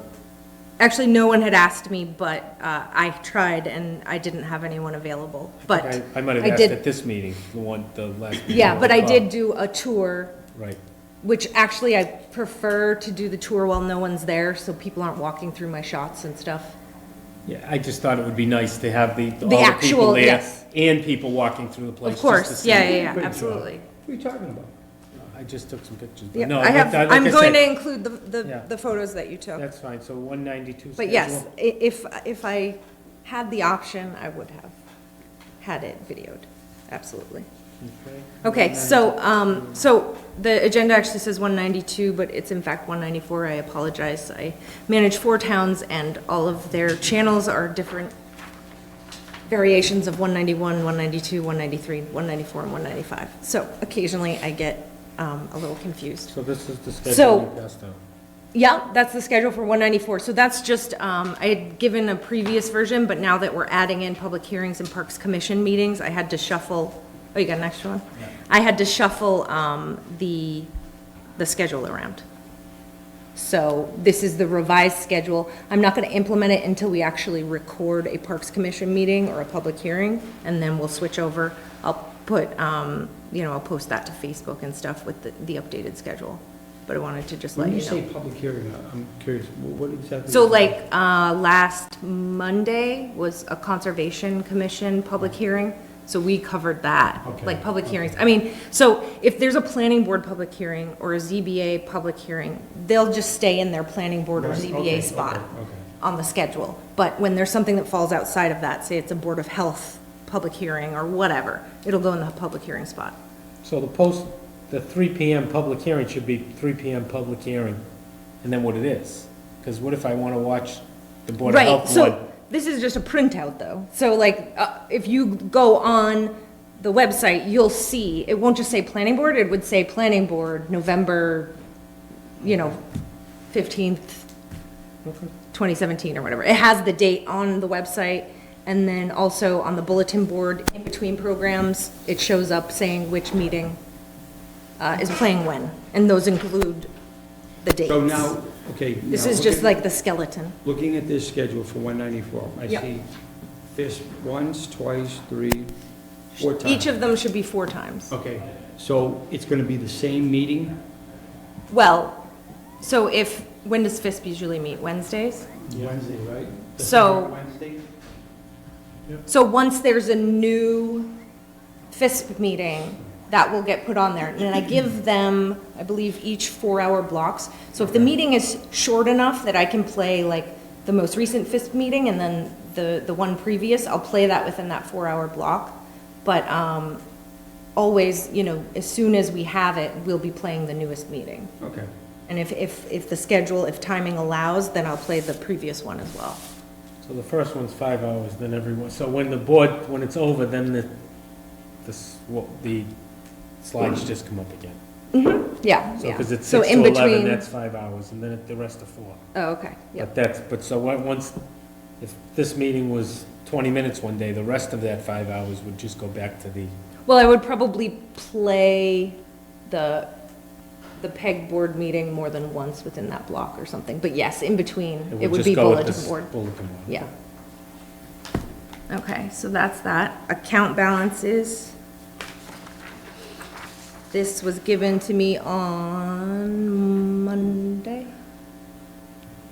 actually, no one had asked me, but I tried and I didn't have anyone available. But I might have I asked did- at this meeting, the last. meeting. yeah, but I did do a tour, Right. which actually I prefer to do the tour while no one's there, so people aren't walking through my shots and stuff. Yeah, I just thought it would be nice to have all the people actual- there, yes. and people walking through the place. Of just to course, see. yeah, Good job. absolutely. What are you talking about? I just took some pictures. but Yeah, no, I have, like I'm I going said, to include Yeah. the photos that you took. That's fine, so 192 But yes, if I had the option, I would have had it videoed, absolutely. Okay, so the agenda actually says 192, but it's in fact 194. I apologize. I manage 4 towns, and all of their channels are different variations of 191, 192, 193, 194, and 195. So occasionally I get a little confused. So this is the So- schedule you passed out. Yeah, that's the schedule for 194. So that's just, I had given a previous version, but now that we're adding in public hearings and Parks Commission meetings, I had to shuffle, oh, you got an extra one? I had to shuffle the schedule around. So this is the revised schedule. I'm not going to implement it until we actually record a Parks Commission meeting or a public hearing, and then we'll switch over. I'll put, I'll post that to Facebook and stuff with the updated schedule. But I wanted to just let When you you know. say public hearing, I'm curious, what exactly? So is like, that? last Monday was a Conservation Commission public hearing, so we covered that, Okay, like public hearings. I mean, so if there's a planning board public hearing or a ZBA public hearing, they'll just stay in their planning board or Right, ZBA okay, spot okay. on the schedule. But when there's something that falls outside of that, say it's a Board of Health public hearing or whatever, it'll go in the public hearing spot. So the 3 PM public hearing should be 3 PM public hearing, and then what it is. Because what if I want to watch the Board of Right, Health one? so this is just a printout though. So like, if you go on the website, you'll see, it won't just say planning board, it would say planning board, November, 15th, 2017 or whatever. It has the date on the website, and then also on the bulletin board, in between programs, it shows up saying which meeting is playing when, and those include the dates. So now, Okay. This now is just looking- like the skeleton. Looking at this schedule for 194, I Yep. see this once, twice, 3, 4 times. Each of them should be 4 times. Okay, so it's gonna be the same meeting? Well, so when does FISP usually meet? Wednesdays? Wednesday, right? The So- third Wednesday? So once there's a new FISP meeting, that will get put on there. And then I give them, I believe, each 4-hour blocks. So if the meeting is short enough that I can play like the most recent FISP meeting and then the one previous, I'll play that within that 4-hour block. But always, as soon as we have it, we'll be playing the newest meeting. Okay. And if the schedule, if timing allows, then I'll play the previous one as well. So the first one's 5 hours, then everyone, so when the board, when it's over, then the slides just come up again. Yeah, So, yeah. because it's So 6 in to 11, between- that's 5 hours, and then the rest are 4. Oh, okay, yep. But so once, if this meeting was 20 minutes one day, the rest of that 5 hours would just go back to the, Well, I would probably play the pegboard meeting more than once within that block or something. But yes, in between, it would just be go with bulletin this board. bulletin board. Yeah. Okay, so that's that. Account balances. This was given to me on Monday?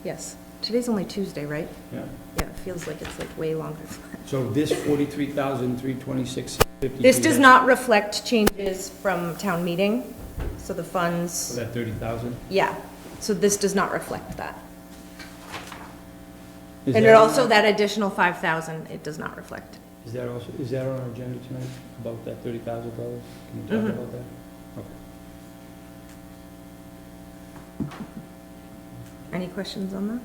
Yes. Today's only Tuesday, right? Yeah. Yeah, it feels like it's like way longer. So this 43,326.52. This does not reflect changes from town meeting, so the funds. So that 30,000? Yeah, so this does not reflect that. Is And that it on also, our- that additional 5,000, it does not reflect. Is that on our agenda tonight, about that $30,000? Can we talk Mhm. about that? Okay. Any questions on that?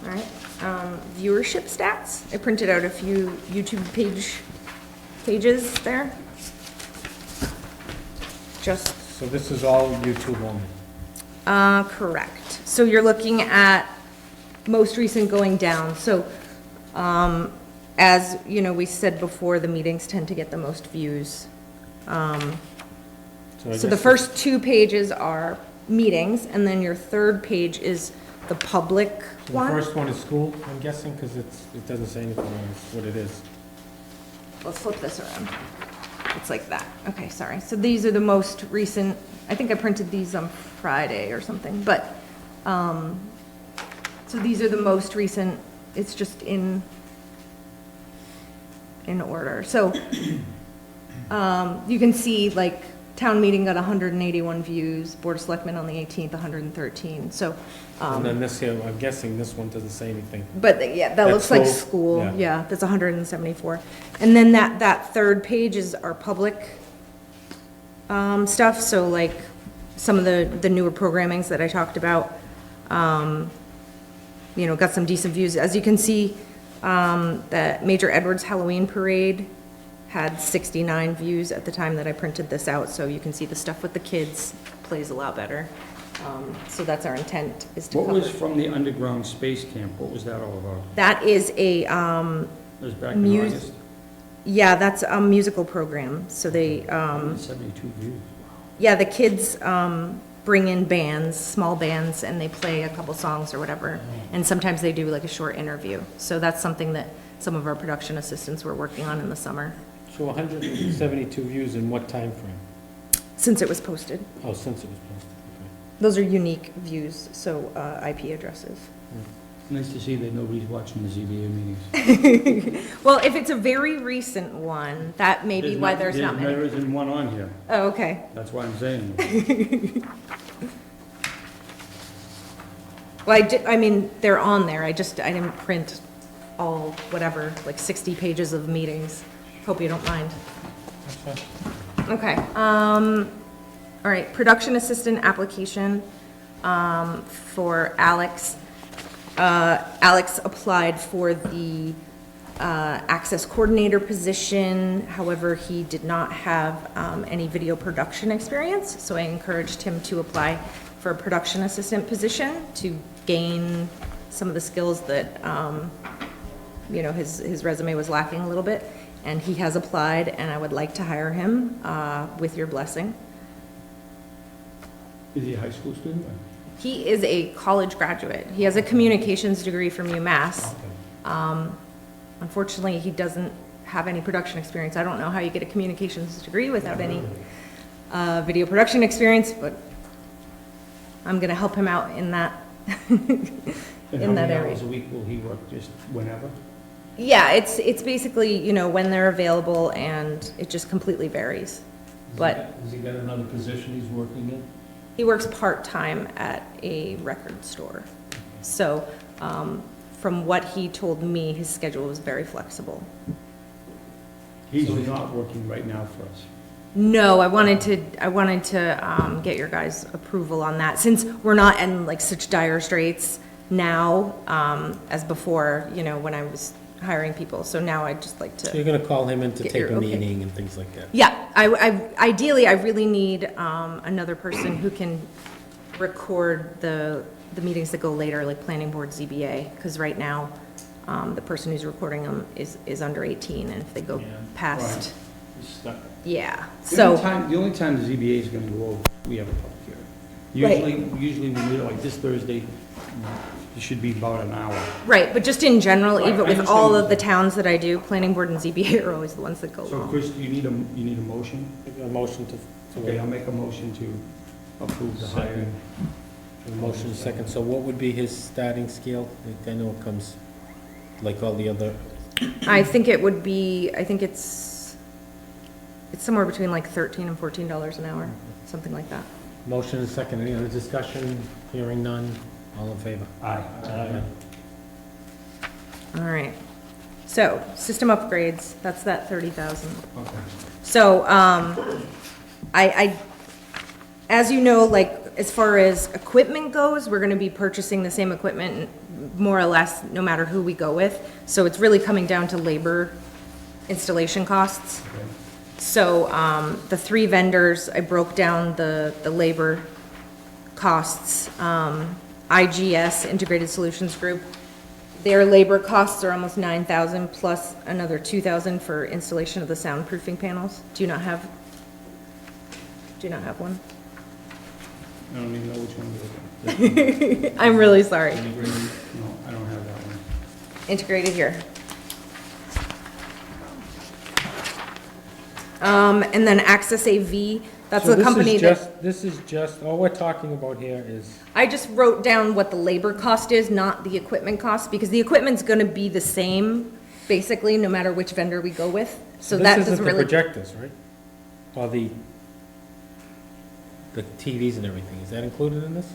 All right, viewership stats. I printed out a few YouTube pages there. Just So this is all YouTube only. Correct. So you're looking at most recent going down. So, as, we said before, the meetings tend to get the most views. I So the guess first 2 pages are meetings, and then your third page is the public So the one. first one is school, I'm guessing, because it doesn't say anything on what it is. Let's flip this around. It's like that. Okay, sorry. So these are the most recent, I think I printed these on Friday or something, but, so these are the most recent, it's just in order. So, you can see, like, town meeting got 181 views, Board of Selectmen on the 18th, 113, so, And then this here, I'm guessing this one doesn't say anything. but, yeah, that That's looks like school? school, Yeah. yeah, that's 174. And then that third page is our public stuff, so like some of the newer programmings that I talked about, got some decent views. As you can see, the Major Edwards Halloween Parade had 69 views at the time that I printed this out, so you can see the stuff with the kids plays a lot better. So that's our intent, is to What cover. was from the underground space camp? What was that all about? That is a, It was back in Mus- August? yeah, that's a musical program, so they, 72 views. yeah, the kids bring in bands, small bands, and they play a couple songs or whatever. And sometimes they do like a short interview. So that's something that some of our production assistants were working on in the summer, So 172 views in what time frame? since it was posted. Oh, since it was posted, Those are unique views, so IP addresses. Nice to see that nobody's watching the ZBA meetings. Well, if it's a very recent one, that may be why there's not There many. isn't one on here. Oh, okay. That's why I'm saying. Well, they're on there, I didn't print all, whatever, like 60 pages of meetings. Hope you don't mind. okay. That's fine. Okay, all right, production assistant application, for Alex. Alex applied for the, access coordinator position, however, he did not have, any video production experience, so I encouraged him to apply for a production assistant position to gain some of the skills that, his resume was lacking a little bit. And he has applied, and I would like to hire him with your blessing. Is he a high school student? He is a college graduate. He has a communications degree from UMass. Unfortunately, he doesn't have any production experience. I don't know how you get a communications degree without any video production experience, but I'm gonna help him out in that, And how in that many area. hours a week will he work, just whenever? Yeah, it's basically, you know, when they're available, and it just completely varies. But Has he got another position he's working in? he works part-time at a record store. So, from what he told me, his schedule was very flexible. He's not working right now for us. No, I wanted to get your guys' approval on that, since we're not in like such dire straits now, as before, you know, when I was hiring people. So now I'd just like So to, you're gonna call him in to Get take your a okay. meeting and things like that? yeah, ideally, I really need, another person who can record the meetings that go later, like planning board, ZBA, because right now, the person who's recording them is under 18, and if they go Yeah. past, He's stuck. yeah, The so. only time the ZBA is gonna go over, we have a public hearing. Usually when we're like this Thursday, it should be about an hour. Right, but just in general, Right, even I with understand all what of the you're towns that I do, planning board and ZBA are always the ones that go So long. Chris, you need a motion? A motion to Okay, I'll make a motion to approve the hiring. A motion second, so what would be his starting scale? I know it comes like all the other, I think it would be, I think it's somewhere between like $13 and $14 an hour, something like that. motion and second, any other discussion? Hearing none, all in favor? Aye. All right. So, system upgrades, that's that 30,000. Okay. So, as you know, like, as far as equipment goes, we're gonna be purchasing the same equipment more or less, no matter who we go with. So it's really coming down to labor installation costs. Okay. So, the three vendors, I broke down the labor costs. IGS, Integrated Solutions Group, their labor costs are almost 9,000 plus another 2,000 for installation of the soundproofing panels. Do you not have one? I don't even know which one it is. I'm really sorry. No, I don't have that one. Integrated here. And then Access AV, that's the company that, This is just, all we're talking about here is, I just wrote down what the labor cost is, not the equipment cost, because the equipment's gonna be the same, basically, no matter which vendor we go with. So that this doesn't isn't the really. projectors, right? Or the TVs and everything, is that included in this?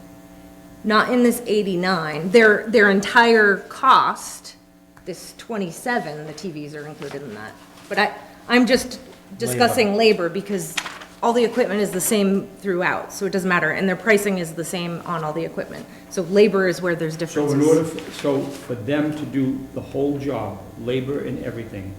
Not in this 89. Their entire cost, this 27, the TVs are included in that. But I'm just discussing labor because all the equipment is the same throughout, so it doesn't matter. And their pricing is the same on all the equipment. So labor is where there's So differences. in order, so for them to do the whole job, labor and everything,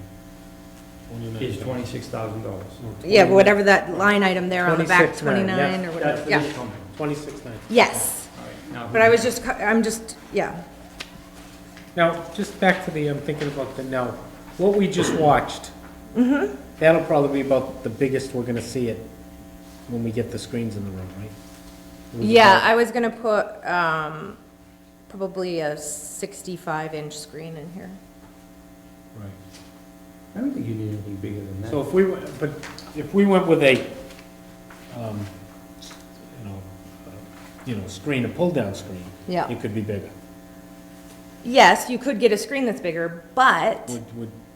is $26,000. Yeah, but whatever that line item there on the back, 26.9, 29 or That's whatever. for Yeah, this company. 26.9. yes. All right, now But I was just, yeah. Now, just back to the, I'm thinking about the, now, what we just watched. That'll probably be about the biggest we're gonna see it when we get the screens in the room, right? It was Yeah, about- I was gonna put, probably a 65-inch screen in here. Right. I don't think you need anything bigger than that. So if we went with a, screen, a pull-down screen. Yeah. It could be bigger. Yes, you could get a screen that's bigger, but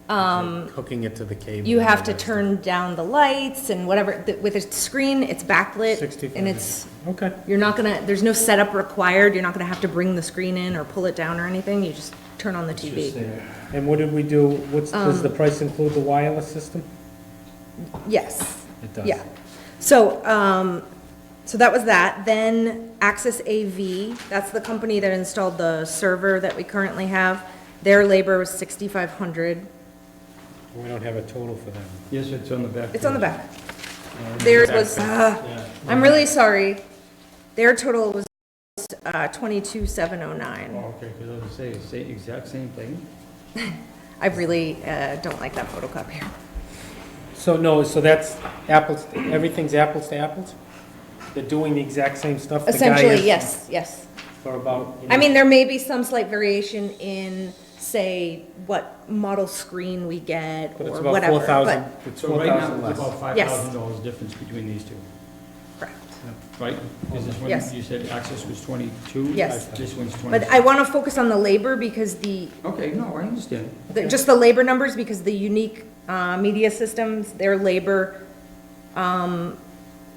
Hooking it to the cable. you and have all to that turn down the lights and whatever. With a screen, it's backlit. 65 And it's, Okay. you're not gonna, there's no setup required. You're not gonna have to bring the screen in or pull it down or anything. You just turn on the TV. And what did we do, does the price include the wireless system? Yes. It does. Yeah. So, so that was that. Then Access AV, that's the company that installed the server that we currently have. Their labor was 6,500. We don't have a total for them. Yes, it's on the back. It's on the back. Theirs was, I'm really sorry. Their total was 22,709. Oh, okay, because I was gonna say, exact same thing. I really don't like that photocopier. So, no, so that's apples, everything's apples to apples? They're doing the exact same stuff? The guy Essentially, is yes, yes. For about. I mean, there may be some slight variation in, say, what model screen we get But it's or about whatever, 4,000, but, it's So right now, 4,000 it's less. about Yes. $5,000 difference between these two, correct. right? Is this one, Yes. you said Access was 22? Yes. This one's 26. But I want to focus on the labor because Okay, no, I understand. just the labor numbers, because the unique media systems, their labor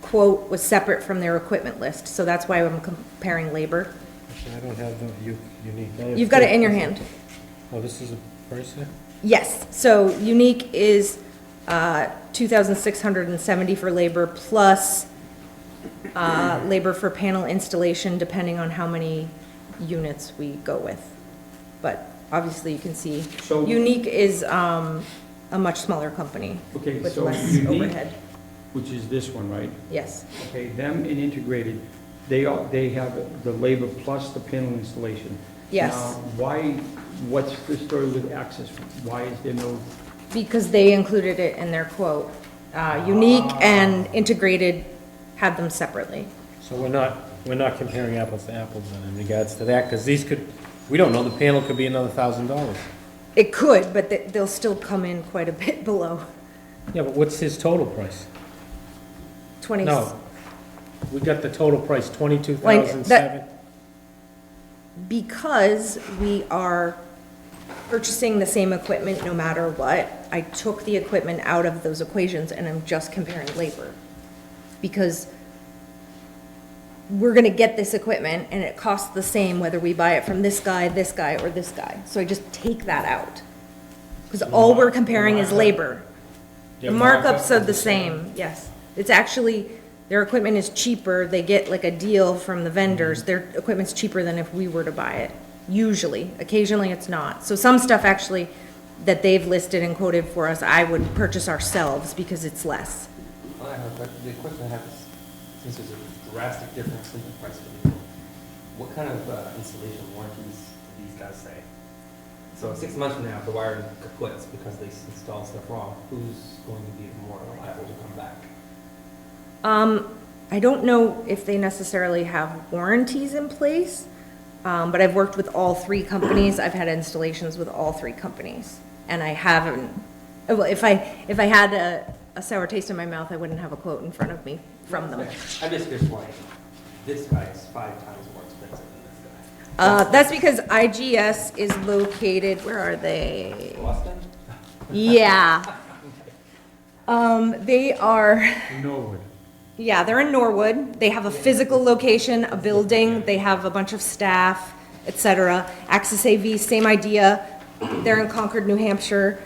quote was separate from their equipment list, so that's why I'm comparing labor. Actually, I don't have the unique. You've got it in your hand. Oh, this is a price there? Yes, so unique is 2,670 for labor plus labor for panel installation, depending on how many units we go with. But obviously, you can see, So- unique is a much smaller company Okay, with so less Unique, overhead. which is this one, right? Yes. Okay, them and Integrated, they have the labor plus the panel installation. Yes. Now, what's the story with Access? Why is there no, Because they included it in their quote. Unique and integrated had them separately. So we're not comparing apples to apples then in regards to that, because we don't know, the panel could be another $1,000. It could, but they'll still come in quite a bit below. Yeah, but what's his total price? 20. No, we got the total price, 22,007. Because we are purchasing the same equipment no matter what, I took the equipment out of those equations and I'm just comparing labor. Because we're gonna get this equipment and it costs the same whether we buy it from this guy, or this guy. So I just take that out. Because all we're comparing is labor. The markups are the same, yes. It's actually, their equipment is cheaper, they get like a deal from the vendors, their equipment's cheaper than if we were to buy it, usually. Occasionally it's not. So some stuff actually that they've listed and quoted for us, I would purchase ourselves because it's less. Well, I have a question. The question I have is, since there's a drastic difference in the price for the what kind of installation warranties do these guys say? So 6 months from now, if the wiring kaputs because they installed stuff wrong, who's going to be more liable to come back? I don't know if they necessarily have warranties in place, but I've worked with all three companies. I've had installations with all three companies. And I haven't, well, if I had a sour taste in my mouth, I wouldn't have a quote in front of me from them. I'm just curious why this guy is 5 times more expensive than this guy. That's because IGS is located, where are they? Boston? Yeah. They are, Norwood? yeah, they're in Norwood. They have a physical location, a building, they have a bunch of staff, et cetera. Access AV, same idea. They're in Concord, New Hampshire.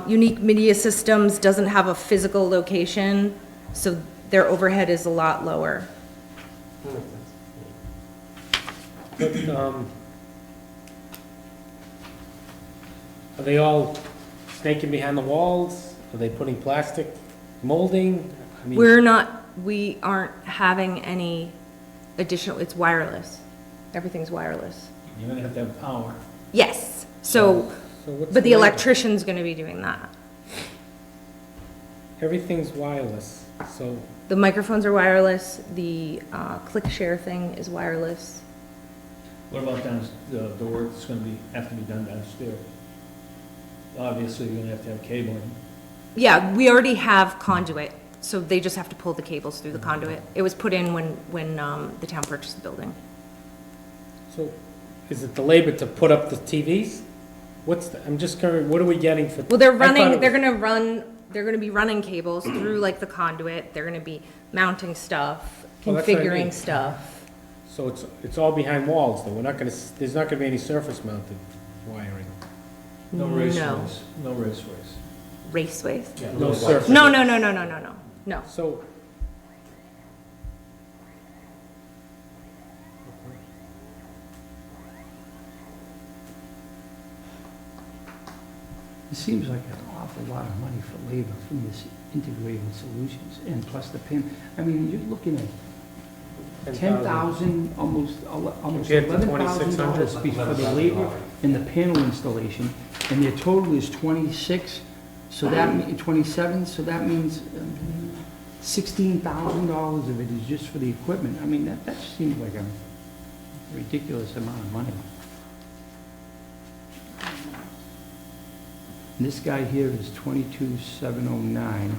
Unique Media Systems doesn't have a physical location, so their overhead is a lot lower. That makes sense. But, are they all snaking behind the walls? Are they putting plastic molding? I mean, We aren't having any additional, it's wireless. Everything's wireless. You're gonna have to have power. Yes, so, so what's but the labor? electrician's gonna be doing that. Everything's wireless, so The microphones are wireless, the click share thing is wireless. What about the work that's gonna have to be done downstairs? Obviously, you're gonna have to have cabling. Yeah, we already have conduit, so they just have to pull the cables through the conduit. It was put in when the town purchased the building. So, is it the labor to put up the TVs? I'm just curious, what are we getting for? Well, they're I thought it running, they're gonna be running cables through like the conduit, they're gonna be mounting stuff, Well, that's what I mean. configuring stuff. So it's all behind walls, though, there's not gonna be any surface mounted wiring? No No. raceways, no raceways. Raceways? No surface? No. No. So. It seems like an awful lot of money for labor from this Integrated Solutions, and plus the pin, I mean, you're looking at 10,000, almost Compared to $11,000 for the labor and the panel installation, and their total is 26, so that, 27, so that means $16,000 of it is just for the equipment. I mean, that seems like a ridiculous amount of money. This guy here is 22,709,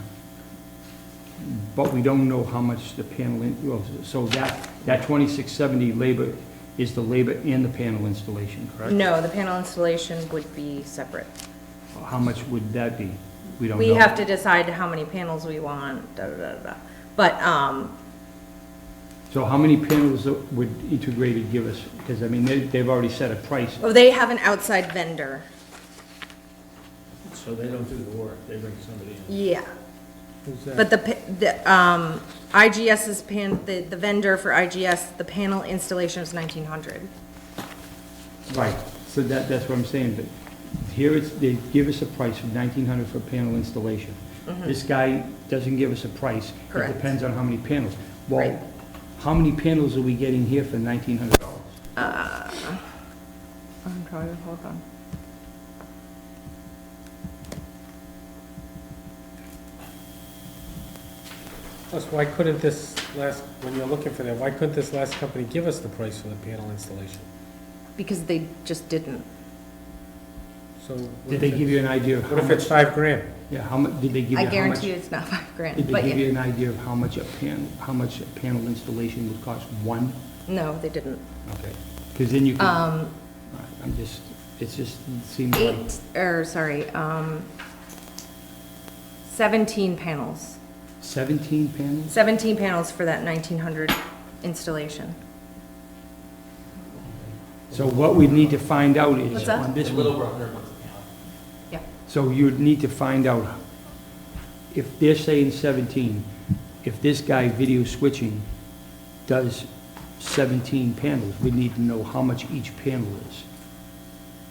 but we don't know how much the panel, well, so that 2670 labor is the labor and the panel installation, correct? No, the panel installation would be separate. How much would that be? We don't know. We have to decide how many panels we want, da, da, da, da. But, So how many panels would Integrated give us? Because, I mean, they've already set a price. oh, they have an outside vendor. So they don't do the work, they bring somebody in. Yeah. Who's that? But IGS's the vendor for IGS, the panel installation is 1,900. Right, so that's what I'm saying, but here they give us a price of 1,900 for panel installation. This guy doesn't give us a price. Correct. It depends on how many panels. Right. Well, how many panels are we getting here for $1,900? I'm trying to, hold on. Plus, why couldn't this when you're looking for that, why couldn't this last company give us the price for the panel installation? Because they just didn't. So. Did they give you an idea of how What if much? it's $5,000? Yeah, how much, did they give you how I much? guarantee you it's not $5,000, Did they but give yeah. you an idea of how much a panel installation would cost? One? No, they didn't. Okay, because then you can, all right, it seems like, 17 panels. 17 panels? 17 panels for that 1,900 installation. So what we need to find out is What's that? on this A one. little over 100 bucks a panel. Yeah. So you'd need to find out, if they're saying 17, if this guy Video Switching does 17 panels, we need to know how much each panel is.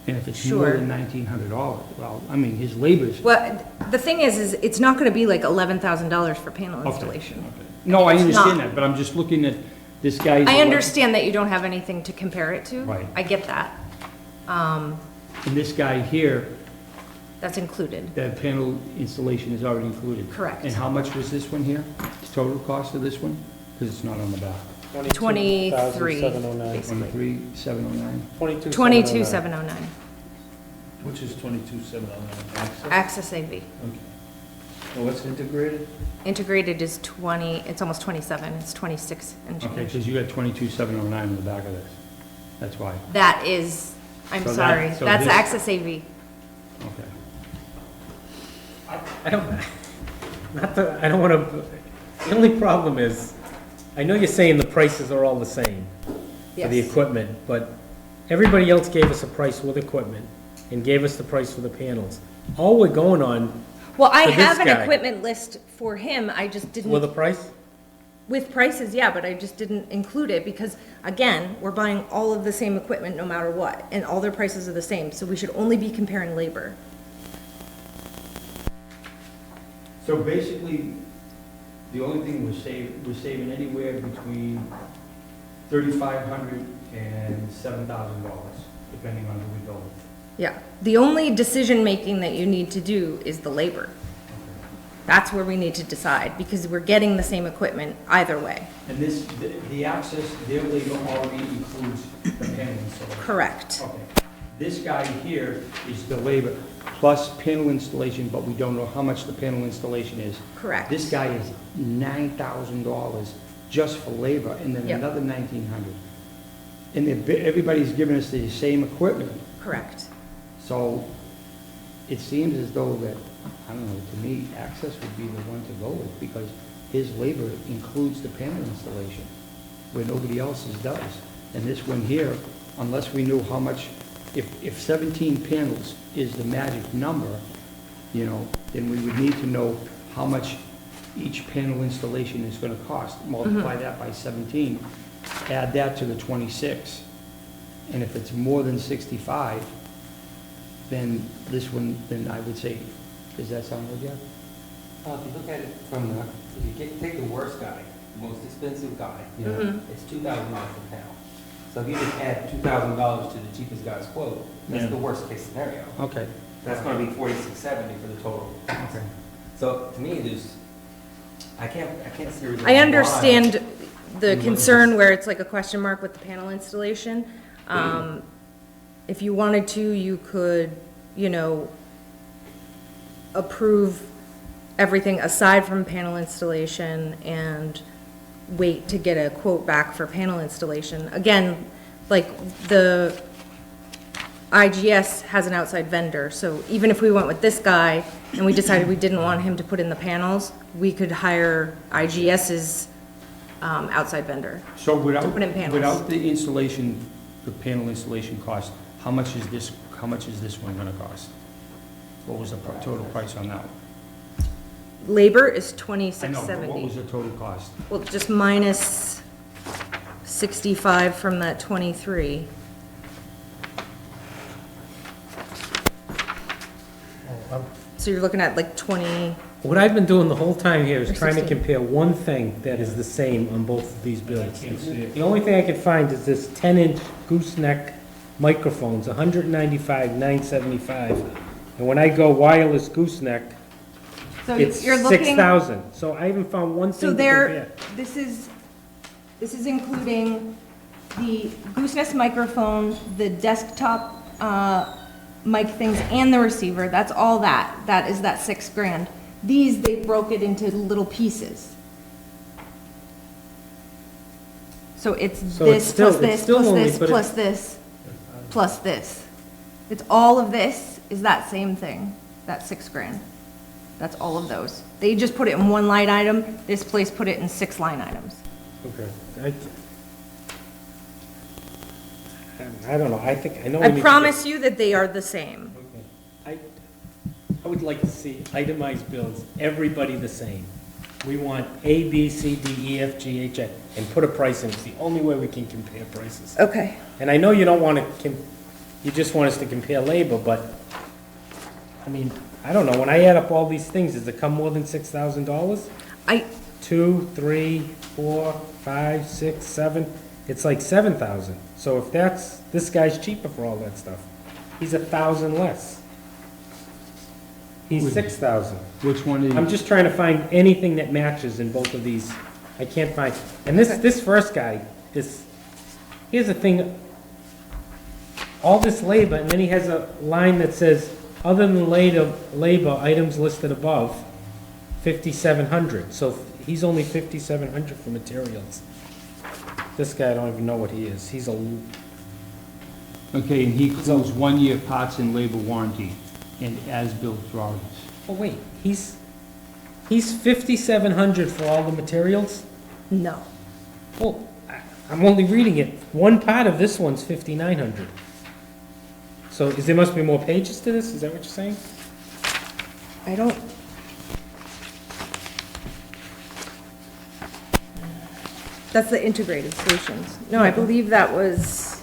And if it's more Sure. than $1,900, well, I mean, his labor's. Well, the thing is it's not gonna be like $11,000 for panel installation. No, I It's understand not. that, but I'm just looking at this guy's. I understand that you don't have anything to compare it to. Right. I get that. And this guy here, That's included. the panel installation is already included. Correct. And how much was this one here? The total cost of this one? Because it's not on the back. 22,709. basically. 23,709? 22,709. Which is 22,709 access? Access AV. Okay. Oh, what's integrated? Integrated is 20, it's almost 27, it's 26 and Okay, change. because you got 22,709 on the back of this. That's why. That is, I'm So that- sorry, so that's this- Access AV. Okay. I don't, I don't wanna, the only problem is, I know you're saying the prices are all the same for the Yes. equipment, but everybody else gave us a price with equipment and gave us the price for the panels. All we're going on Well, I For this have an guy. equipment list for him, I just with a didn't, price? with prices, yeah, but I just didn't include it because, again, we're buying all of the same equipment no matter what, and all their prices are the same, so we should only be comparing labor. So basically, the only thing we're saving anywhere between $3,500 and $7,000, depending on who we go with. Yeah, the only decision-making that you need to do is the labor. That's where we need to decide, because we're getting the same equipment either way. And the access, their labor already includes the panel installation? Correct. Okay. This guy here is the labor plus panel installation, but we don't know how much the panel installation is. Correct. This guy is $9,000 just for labor, and then Yep. another $1,900. And everybody's giving us the same equipment. Correct. So it seems as though that, I don't know, to me, Access would be the one to go with, because his labor includes the panel installation, where nobody else's does. And this one here, unless we knew how much, if 17 panels is the magic number, you know, then we would need to know how much each panel installation is gonna cost. Multiply that by 17, add that to the 26. And if it's more than 65, then this one, then I would say, does that sound good, Jeff? If you look at it from the, if you take the worst guy, the most expensive guy, you know, Mhm. it's $2,000 a panel. So if you just add $2,000 to the cheapest guy's quote, that's Yeah. the worst case scenario. Okay. That's gonna be $46.70 for the total. Okay. So to me, there's, I can't see a reason I why. understand the And concern what where it's like a question mark with the panel installation. If you wanted to, you could, you know, approve everything aside from panel installation and wait to get a quote back for panel installation. Again, like the IGS has an outside vendor, so even if we went with this guy and we decided we didn't want him to put in the panels, we could hire IGS's outside vendor. So without, To put in panels. without the installation, the panel installation cost, how much is this one gonna cost? What was the total price on that one? Labor is I $26.70. know, but what was the total cost? Well, just minus 65 from that 23. So you're looking at like 20, What I've been doing the whole time here is Or trying to 16. compare one thing that is the same on both of these bills. can't see it. The only thing I could find is this 10-inch gooseneck microphones, $195,975. And when I go wireless gooseneck, so it's you're looking. $6,000. So I haven't found one So thing to compare. this is including the goosenest microphone, the desktop, mic things and the receiver. That's all that. That is that $6,000. These, they broke it into little pieces. So it's So it's this still- plus it's this still plus only- this but it- plus this plus this. It's all of this is that same thing, that $6,000. That's all of those. They just put it in one line item. This place put it in 6 line items. Okay. I don't know, I think, I know. we I need to promise you that they are the same. get- I would like to see itemized bills, everybody the same. We want A, B, C, D, E, F, G, H, I, and put a price in. It's the only way we can compare prices. Okay. And I know you don't want to, you just want us to compare labor, but, I mean, I don't know, when I add up all these things, does it come more than $6,000? I, 2, 3, 4, 5, 6, 7, it's like 7,000. So if that's, this guy's cheaper for all that stuff. He's 1,000 less. He's Which- 6,000. Which one is? I'm just trying to find anything that matches in both of these. I can't find, and this first guy, here's the thing. All this labor, and then he has a line that says, other than labor items listed above, 5,700. So he's only 5,700 for materials. This guy, I don't even know what he is. He's a, Okay, and he includes 1-year parts and labor warranty and as-built drawings. oh wait, he's 5,700 for all the materials? no. Well, I'm only reading it. One part of this one's 5,900. So there must be more pages to this? Is that what you're saying? I don't. That's the integrated solutions. No, I believe that was,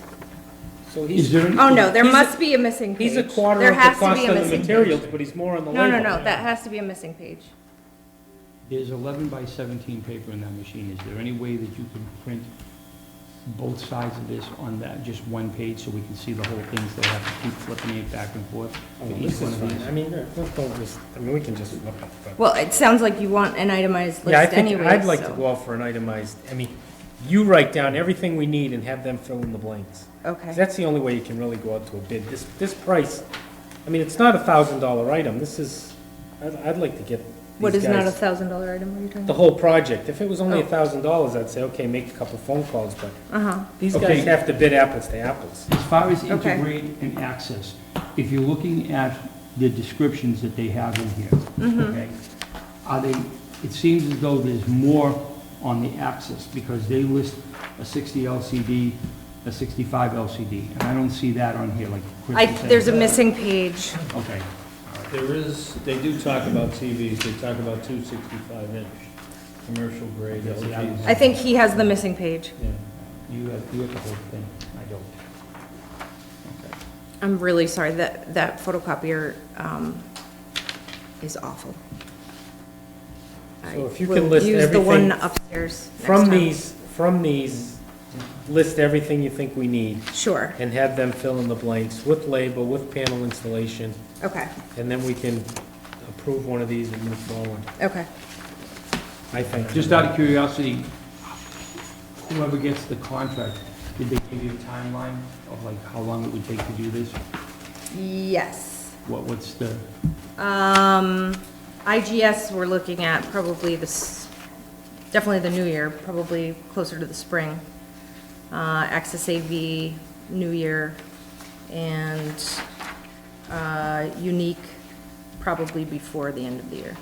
So Is there any? oh no, there He's a- must be a missing page. he's a quarter There of the has to cost be a of the missing materials, page. but he's more on the No, labor. no, no, that has to be a missing page. There's 11 by 17 paper in that machine. Is there any way that you can print both sides of this on that, just one page, so we can see the whole thing, so we have to keep flipping it back and forth Oh, for this each one is of fine. these? I mean, don't just, I mean, we can just flip it, but. Well, it sounds like you want an itemized Yeah, I list think, anyway, I'd like to so- go out for an itemized, I mean, you write down everything we need and have them fill in the blanks. Okay, That's the only way you can really go out to a bid. This price, I mean, it's not $1,000 item. This is, I'd like to get what these is not a guys, $1,000 item, what are you talking the about? whole project. If it was only Oh. $1,000, I'd say, okay, make a couple phone calls, but Uh-huh, these Okay. guys have to bid apples to apples. As far as Okay. integrate and access, if you're looking at the descriptions that they have in here, okay, are they, it seems as though there's more on the access, because they list a 60 LCD, a 65 LCD, and I don't see that on here, like Chris was saying. there's a missing page. Okay, There is, they do talk about TVs, they talk about 265-inch, commercial grade Okay, so that LGs. was- I think he has the missing page. Yeah. you have the whole thing, I don't. Okay. I'm really sorry, that photocopier, is awful. I So if you will can list use the one everything upstairs next From time. from these, list everything you think we need Sure, and have them fill in the blanks with labor, with panel installation, okay, and then we can approve one of these and move forward. okay. I think. Just out of curiosity, whoever gets the contract, did they give you a timeline of like how long it would take to do this? Yes. What's the, IGS, we're looking at probably definitely the new year, probably closer to the spring. Access AV, new year, and Unique, probably before the end of the year.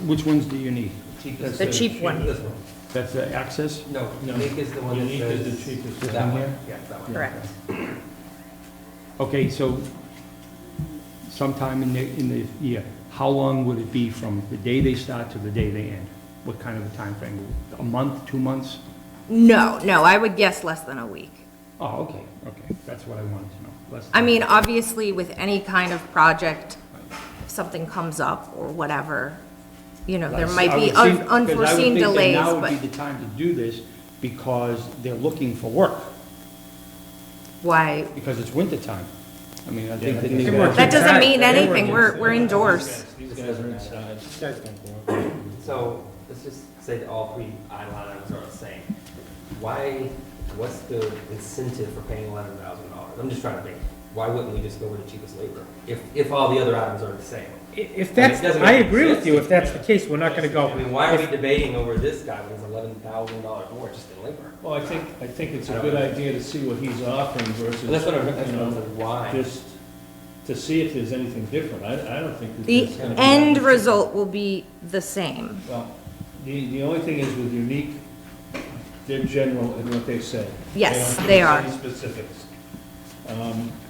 which ones do you need? Cheapest. The cheap one. This one. That's the access? No, Unique is the one that Unique is the says. cheapest That one one, here? yeah, that one. Correct. Okay, so sometime in the year, how long would it be from the day they start to the day they end? What kind of a time frame? A month, 2 months? No, I would guess less than a week. Oh, okay, that's what I wanted to know. Less I than- mean, obviously, with any kind of project, if something comes up or whatever, you know, there might I be would think- 'cause I would unforeseen think that delays, Now but would be the time to do this because they're looking for work, why? because it's winter time. I mean, I think Yeah, that these they guys- That doesn't mean They work anything, we're inside. indoors. These guys are inside. These guys don't work. So, let's just say that all three line items are the same. Why, what's the incentive for paying $11,000? I'm just trying to think, why wouldn't we just go with the cheapest labor? If all the other items are the same? If that's, I mean, it doesn't I make agree with sense. you, if that's the case, we're not gonna go. I mean, why are we debating over this guy when it's $11,000 more just in labor? Well, I think it's a good idea to see what he's offering versus, And that's what I'm, that's you what I'm know, saying, why? just to see if there's anything different. I don't think that The there's gonna be end anything. result will be the same. Well, the only thing is with Unique, they're general in what they say. Yes, don't they give us are. any specifics.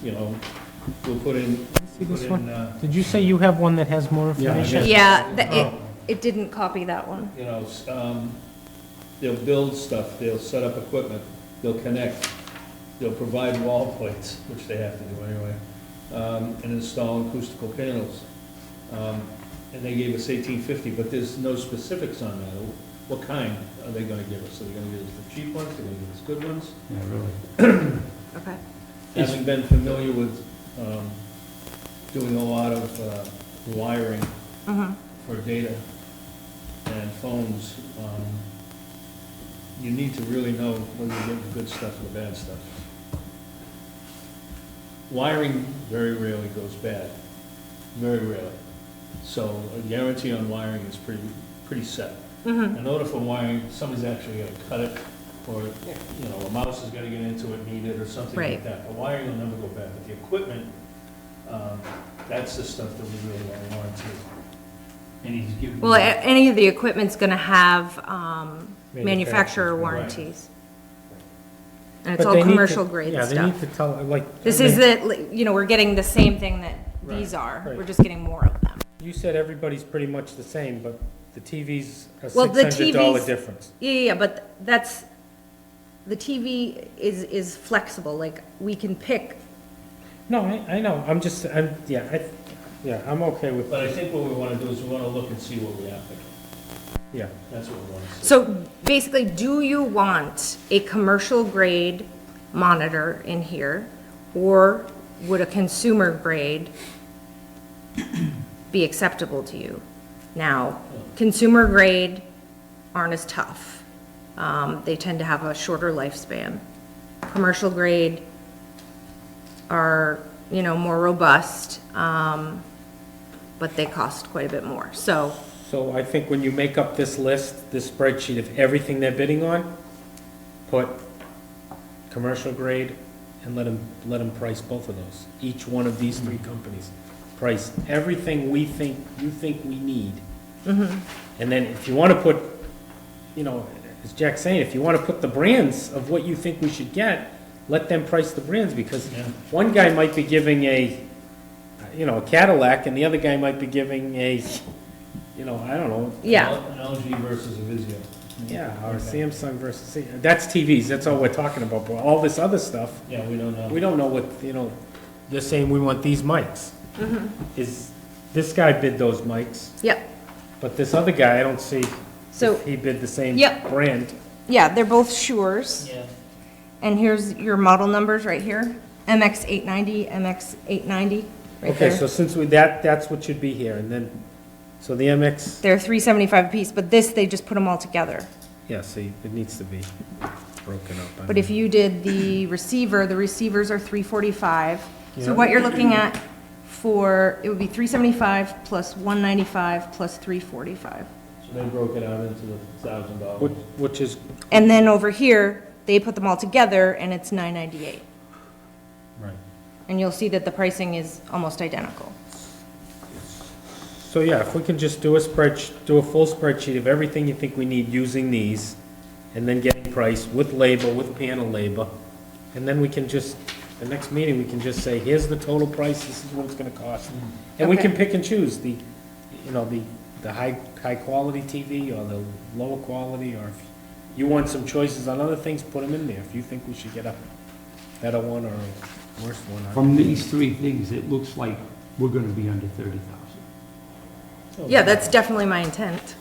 You know, we'll put in, See this put one? in, Did you say you have one that has more Yeah, I information? guess. Yeah, Oh. it didn't copy that one. you know, they'll build stuff, they'll set up equipment, they'll connect, they'll provide wall plates, which they have to do anyway, and install acoustical panels. And they gave us $18.50, but there's no specifics on that. What kind are they gonna give us? Are they gonna give us the cheap ones, are they gonna give us good ones? Yeah, really. Okay. Having been familiar with doing a lot of wiring Mhm. for data and phones, you need to really know whether you're getting the good stuff or the bad stuff. Wiring very rarely goes bad, very rarely. So a guarantee on wiring is pretty set. Mhm. In order for wiring, somebody's actually gonna cut it, or, you know, a mouse is gonna get into it, need it, or something like Right. that. The wiring will never go bad, but the equipment, that's the stuff that we really want to warranty. And he's giving. Well, any of the equipment's gonna have manufacturer Manufacturer's warranties. And it's But all they need to- commercial grade Yeah, they need stuff. to tell, like. This I is mean, the, you know, we're getting the same thing that these are. right. We're just getting more of them. You said everybody's pretty much the same, but the TV's a Well, the $600 TVs difference. Yeah, but the TV is flexible, like, we can pick, No, I know, I'm okay with, But I think what we want to do is we want to look and see what we have. yeah. That's what we want to see. so basically, do you want a commercial grade monitor in here? Or would a consumer grade be acceptable to you? Now, consumer grade aren't as tough. They tend to have a shorter lifespan. Commercial grade are, you know, more robust, but they cost quite a bit more. So, So I think when you make up this list, this spreadsheet of everything they're bidding on, put commercial grade and let them price both of those. Each one of these three companies, price everything you think we need. And then if you want to put, you know, as Jack's saying, if you want to put the brands of what you think we should get, let them price the brands, because Yeah. one guy might be giving a Cadillac, and the other guy might be giving a, I don't know. yeah, An LG versus a Vizio. Yeah, or Okay. Samsung versus, that's TVs, that's all we're talking about, but all this other stuff, Yeah, we don't know. we don't know what, they're saying we want these mics. Is, this guy bid those mics, yep. but this other guy, I don't see So, if he bid the same Yep. brand. yeah, they're both Sures. Yeah. And here's your model numbers right here, MX890, MX890, right Okay, there. so since that's what should be here, and then So the MX, They're $375 a piece, but this, they just put them all together. yeah, see, it needs to be broken up. But if you did the receiver, the receivers are $345. So Yeah. what you're looking at for, it would be $375 plus $195 plus $345. So they broke it out into the $1,000. Which is, And then over here, they put them all together and it's $998. right. And you'll see that the pricing is almost identical. So yeah, if we can just do a full spreadsheet of everything you think we need using these, and then getting price with labor, with panel labor, and then we can just, the next meeting, we can just say, here's the total price, this is what it's gonna cost. And we Okay. can pick and choose the, you know, the high quality TV or the lower quality, or if you want some choices on other things, put them in there. If you think we should get a better one or a worse one. From these three things, it looks like we're gonna be under 30,000. Yeah, that's definitely my intent.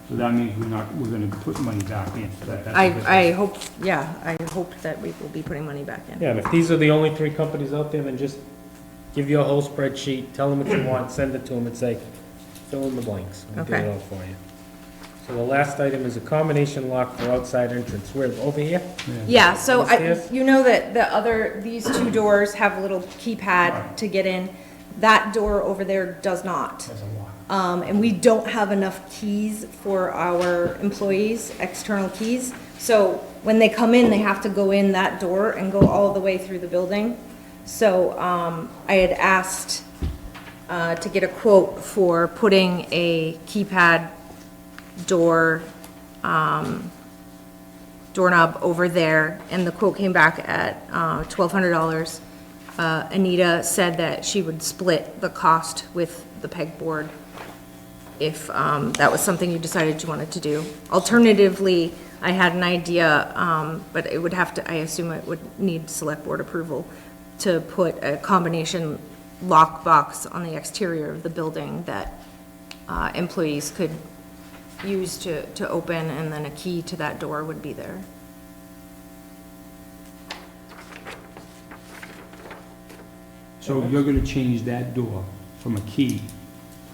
So that means we're gonna put money back in. I hope, yeah, I hope that we will be putting money back in. Yeah, and if these are the only three companies out there, then just give you a whole spreadsheet, tell them what you want, send it to them and say, fill in the blanks. We'll do Okay. it all for you. So the last item is a combination lock for outside entrance. Where, over here? Yeah, so Upstairs? you know that these two doors have a little keypad to get in. That door over there does not. And we don't have enough keys for our employees, external keys. So when they come in, they have to go in that door and go all the way through the building. So, I had asked, to get a quote for putting a keypad door, doorknob over there, and the quote came back at, $1,200. Anita said that she would split the cost with the pegboard if that was something you decided you wanted to do. Alternatively, I had an idea, but it would have to, I assume it would need select board approval to put a combination lock box on the exterior of the building that employees could use to open, and then a key to that door would be there. So you're gonna change that door from a key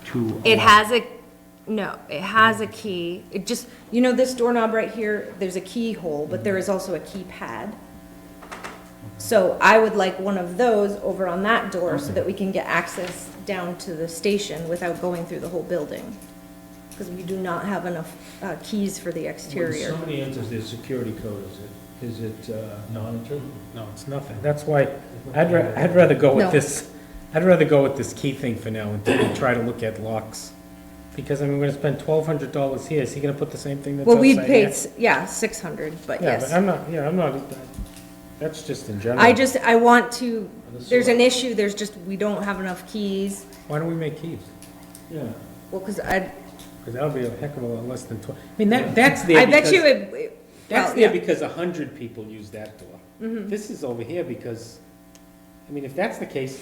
to a It lock? has it has a key. It just, you know this doorknob right here, there's a keyhole, but there is also a keypad. So I would like one of those over on that door so that we can get access down to the station without going through the whole building. Because we do not have enough keys for the When exterior. somebody enters their security code, is it non-intrusive? No, it's nothing. That's why, I'd rather go with No. this, I'd rather go with this key thing for now until we try to look at locks. Because, I mean, we're gonna spend $1,200 here, is he gonna put the same thing that's Well, outside we paid, here? yeah, 600, but Yeah, yes. but I'm not, that's just in general. I want to, there's an issue, we don't have enough keys. Why don't we make keys? Yeah. Well, because Because that'll be a heck of a lot less than 12. I mean, that's there I bet because- you it. That's well, there yeah. because 100 people use that door. This is over here because, I mean, if that's the case,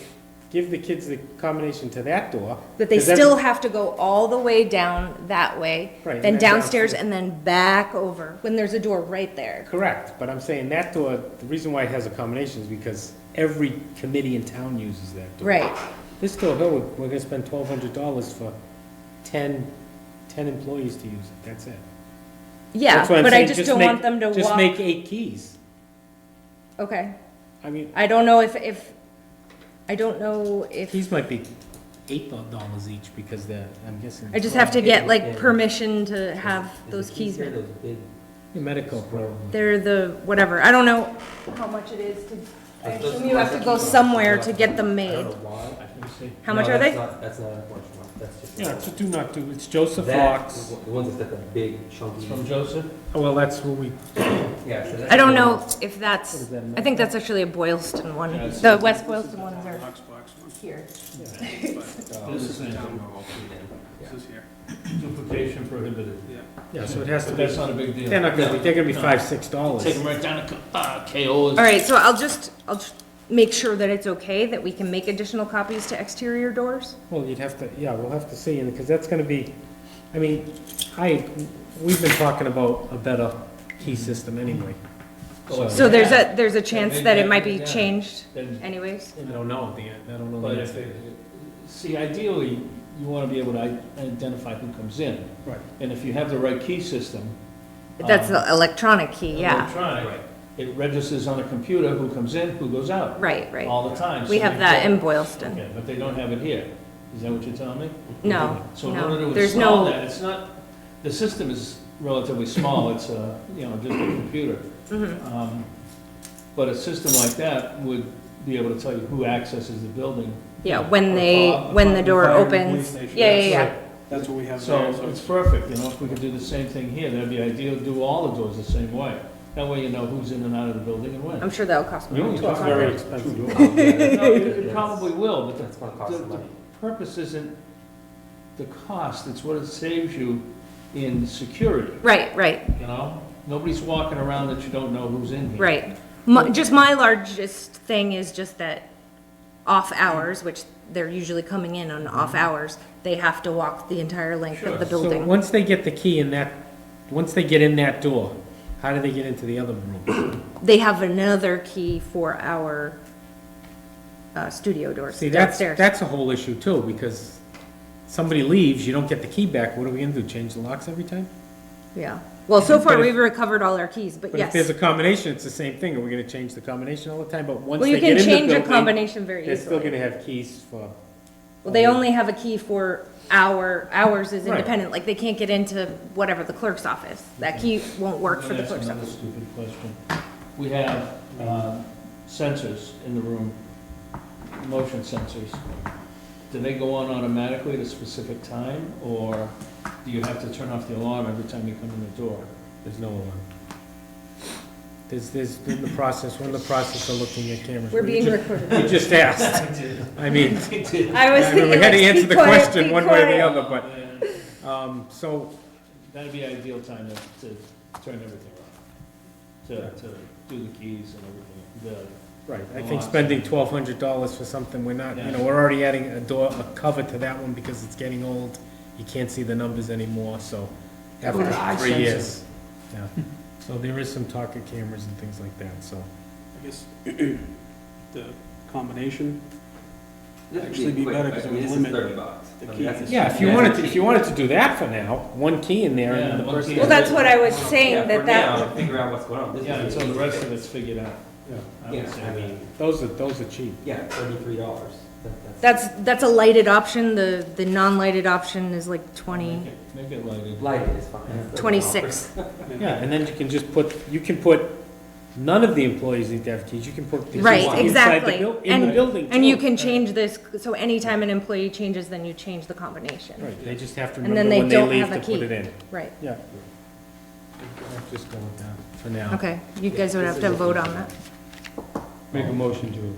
give the kids the combination to that door. That they 'cause then- still have to go all the way down that way, Right, then and then downstairs, downstairs. and then back over, when there's a door right there. Correct, but I'm saying that door, the reason why it has a combination is because every committee in town uses that door. Right. This door, here, we're gonna spend $1,200 for 10 employees to use it, that's it. Yeah, That's why I'm but I saying just don't make- want them to walk. Just make 8 keys. Okay. I mean, I don't know if, I don't know if, keys might be $8 each because I'm guessing. I just have to get like Yeah. permission to have those keys. Those big. The medical problem. They're the, whatever, I don't know how much it is to, I assume you have to go somewhere to get them I made. don't know why. How No, much are that's they? not- That's not unfortunate. That's just. Yeah, it's a do not do, it's Joseph That, Fox. the ones that got the big chunky. From Joseph? Oh, well, that's what we, Yeah, so that's. I don't the- know if that's, What is that, I think that's actually a Boylston one. Yeah, it's- The West Boylston ones are here. This is in Yeah. duplication prohibited. yeah, so it has to But be, that's not a big deal. they're not gonna be, they're gonna be No. $5, $6. Take them right down to KO's. All right, so I'll just make sure that it's okay that we can make additional copies to exterior doors. Well, you'd have to, yeah, we'll have to see, and, because that's gonna be, I mean, we've been talking about a better key system anyway. So there's a chance that it might be Yeah. changed Then- anyways? I don't know, I don't know. But the if answer. see, ideally, you want to be able to identify who comes in. Right. And if you have the right key system. That's the electronic key, yeah. Electronic, it registers on a computer who comes in, who goes out. Right, right. All the time. We So have they that get- in Boylston. Okay, but they don't have it here. Is that what you're telling me? No, So in no. order to There's install no- that, it's not, the system is relatively small, it's a, just a computer. Mhm. But a system like that would be able to tell you who accesses the building. Yeah, when the door Fire and opens. police station. Yeah, yeah, yeah. Right. That's what we have there. So it's perfect, if we could do the same thing here, that'd be ideal, do all the doors the same way. That way you know who's in and out of the building and when. I'm sure that'll cost You more only than talk $1,200. Very expensive. No, it probably will, but That's gonna cost some the money. purpose isn't the cost, it's what it saves you in security, Right, right, Nobody's walking around that you don't know who's in here. right. Just my largest thing is just that off hours, which they're usually coming in on off hours, they have to walk the entire length of the So building. once they get the key in that, once they get in that door, how do they get into the other room? They have another key for our studio doors See, that's, downstairs. that's a whole issue too, because somebody leaves, you don't get the key back, what are we gonna do, change the locks every time? Yeah. Well, so far But if- we've recovered all our keys, but But if there's yes. a combination, it's the same thing, are we gonna change the combination all the time? But once Well, they you get can in the change a building, combination very they're still easily. gonna have keys for. Well, they only have a key for ours is Right. independent, like they can't get into whatever, the clerk's office. That key won't work for the Let me clerk's ask office. another stupid question. We have sensors in the room, motion sensors. Do they go on automatically at a specific time, or do you have to turn off the alarm every time you come in the door? There's no alarm. There's in the process, we're in the process of looking at cameras. We're We being just- recorded. We just asked, I mean, I was we thinking, had to like, answer be the quiet, question be one way or the quiet. other, but, so, That'd be ideal time to turn everything off, to do the keys and everything. right, I think spending $1,200 for something, we're not, we're already adding a cover to that one because it's getting old. You can't see the numbers anymore, so after Well, eye 3 sensor. years. Yeah. So there is some talk of cameras and things like that, so. I guess the combination This would actually be quick, better but because I it mean, would this is limit $30. the I mean, key. that's a Yeah, cheap- that's if you wanted to do that for now, one key in there Yeah, and the one person. key. Well, that's what I was saying, Yeah, that for that, now, figure out what's going on. This Yeah, is- until the rest of it's figured out. I would Yeah, say I that. mean, Those are cheap. yeah, $33. that's a lighted option, the non-lighted option is like 20, Make it lighted. Lighted is fine. That's 26. Yeah, and then you can just put, none of the employees need to have keys, you can put the keys Right, inside the exactly. in the building And you too. can change this, so anytime an employee changes, then you change the combination. Right, they just have to And remember then they when they don't leave have to a put key. it in. Right, Yeah. I'll just go with that for now. okay, you guys would have to vote on that. Make a motion to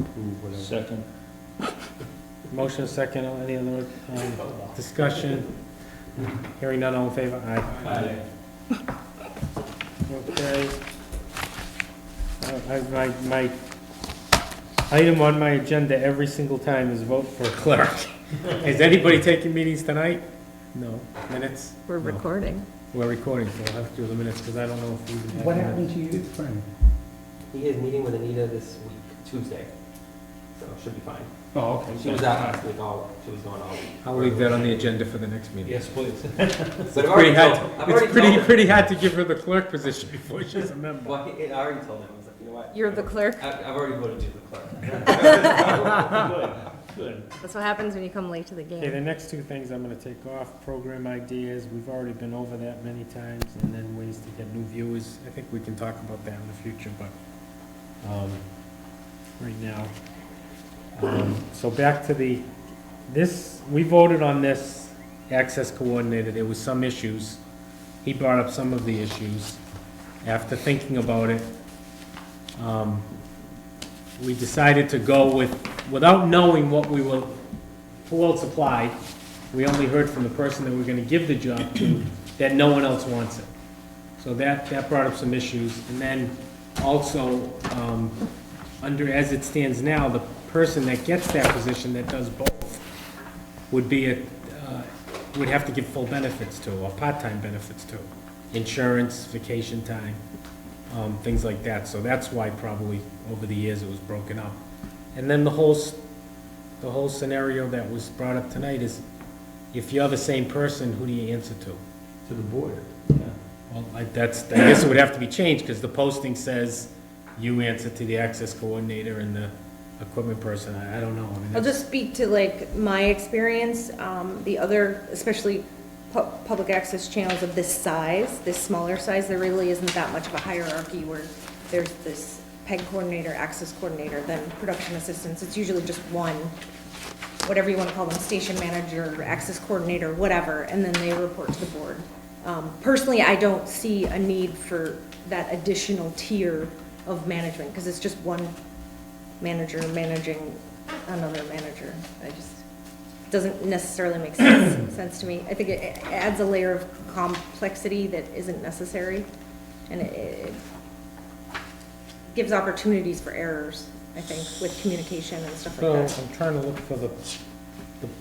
approve whatever. Second. Motion second, any other discussion? Hearing none, all in favor? Aye. Okay. My item on my agenda every single time is vote for a clerk. Is anybody taking meetings tonight? No. Minutes? We're No. recording. We're recording, so I'll have to do the minutes, because I don't know if we even have. What minutes. happened to you, friend? He is meeting with Anita this week, Tuesday, so it should be fine. Oh, okay. She was out last week, she was gone all week. I'll leave that on the agenda for the next meeting. Yes, please. But I've It's already pretty hard, told- I've already it's told him. pretty hard to give her the clerk position before she's a member. Well, I already told him, I was like, you know what? You're the clerk? I've already voted you the clerk. Good. That's what happens when you come late to the Okay, game. the next two things I'm gonna take off, program ideas, we've already been over that many times, and then ways to get new viewers. I think we can talk about that in the future, but, right now. So back to we voted on this access coordinator, there was some issues. He brought up some of the issues. After thinking about it, we decided to go without knowing who else applied. We only heard from the person that we're gonna give the job to, that no one else wants it. So that brought up some issues. And then also, as it stands now, the person that gets that position that does both would have to give full benefits to, or part-time benefits to. Insurance, vacation time, things like that. So that's why probably over the years it was broken up. And then the whole the whole scenario that was brought up tonight is, if you're the same person, who do you answer to? To the board. Well, I guess it would have to be changed, because the posting says you answer to the access coordinator and the equipment person. I don't know. I mean, I'll that's- just speak to like my experience, the other, especially public access channels of this size, this smaller size, there really isn't that much of a hierarchy where there's this PEG coordinator, access coordinator, then production assistants. It's usually just one, whatever you want to call them, station manager, access coordinator, whatever, and then they report to the board. Personally, I don't see a need for that additional tier of management, because it's just one manager managing another manager. Doesn't necessarily make sense to me. I think it adds a layer of complexity that isn't necessary, and it gives opportunities for errors, I think, with communication and stuff like that. So I'm trying to look for the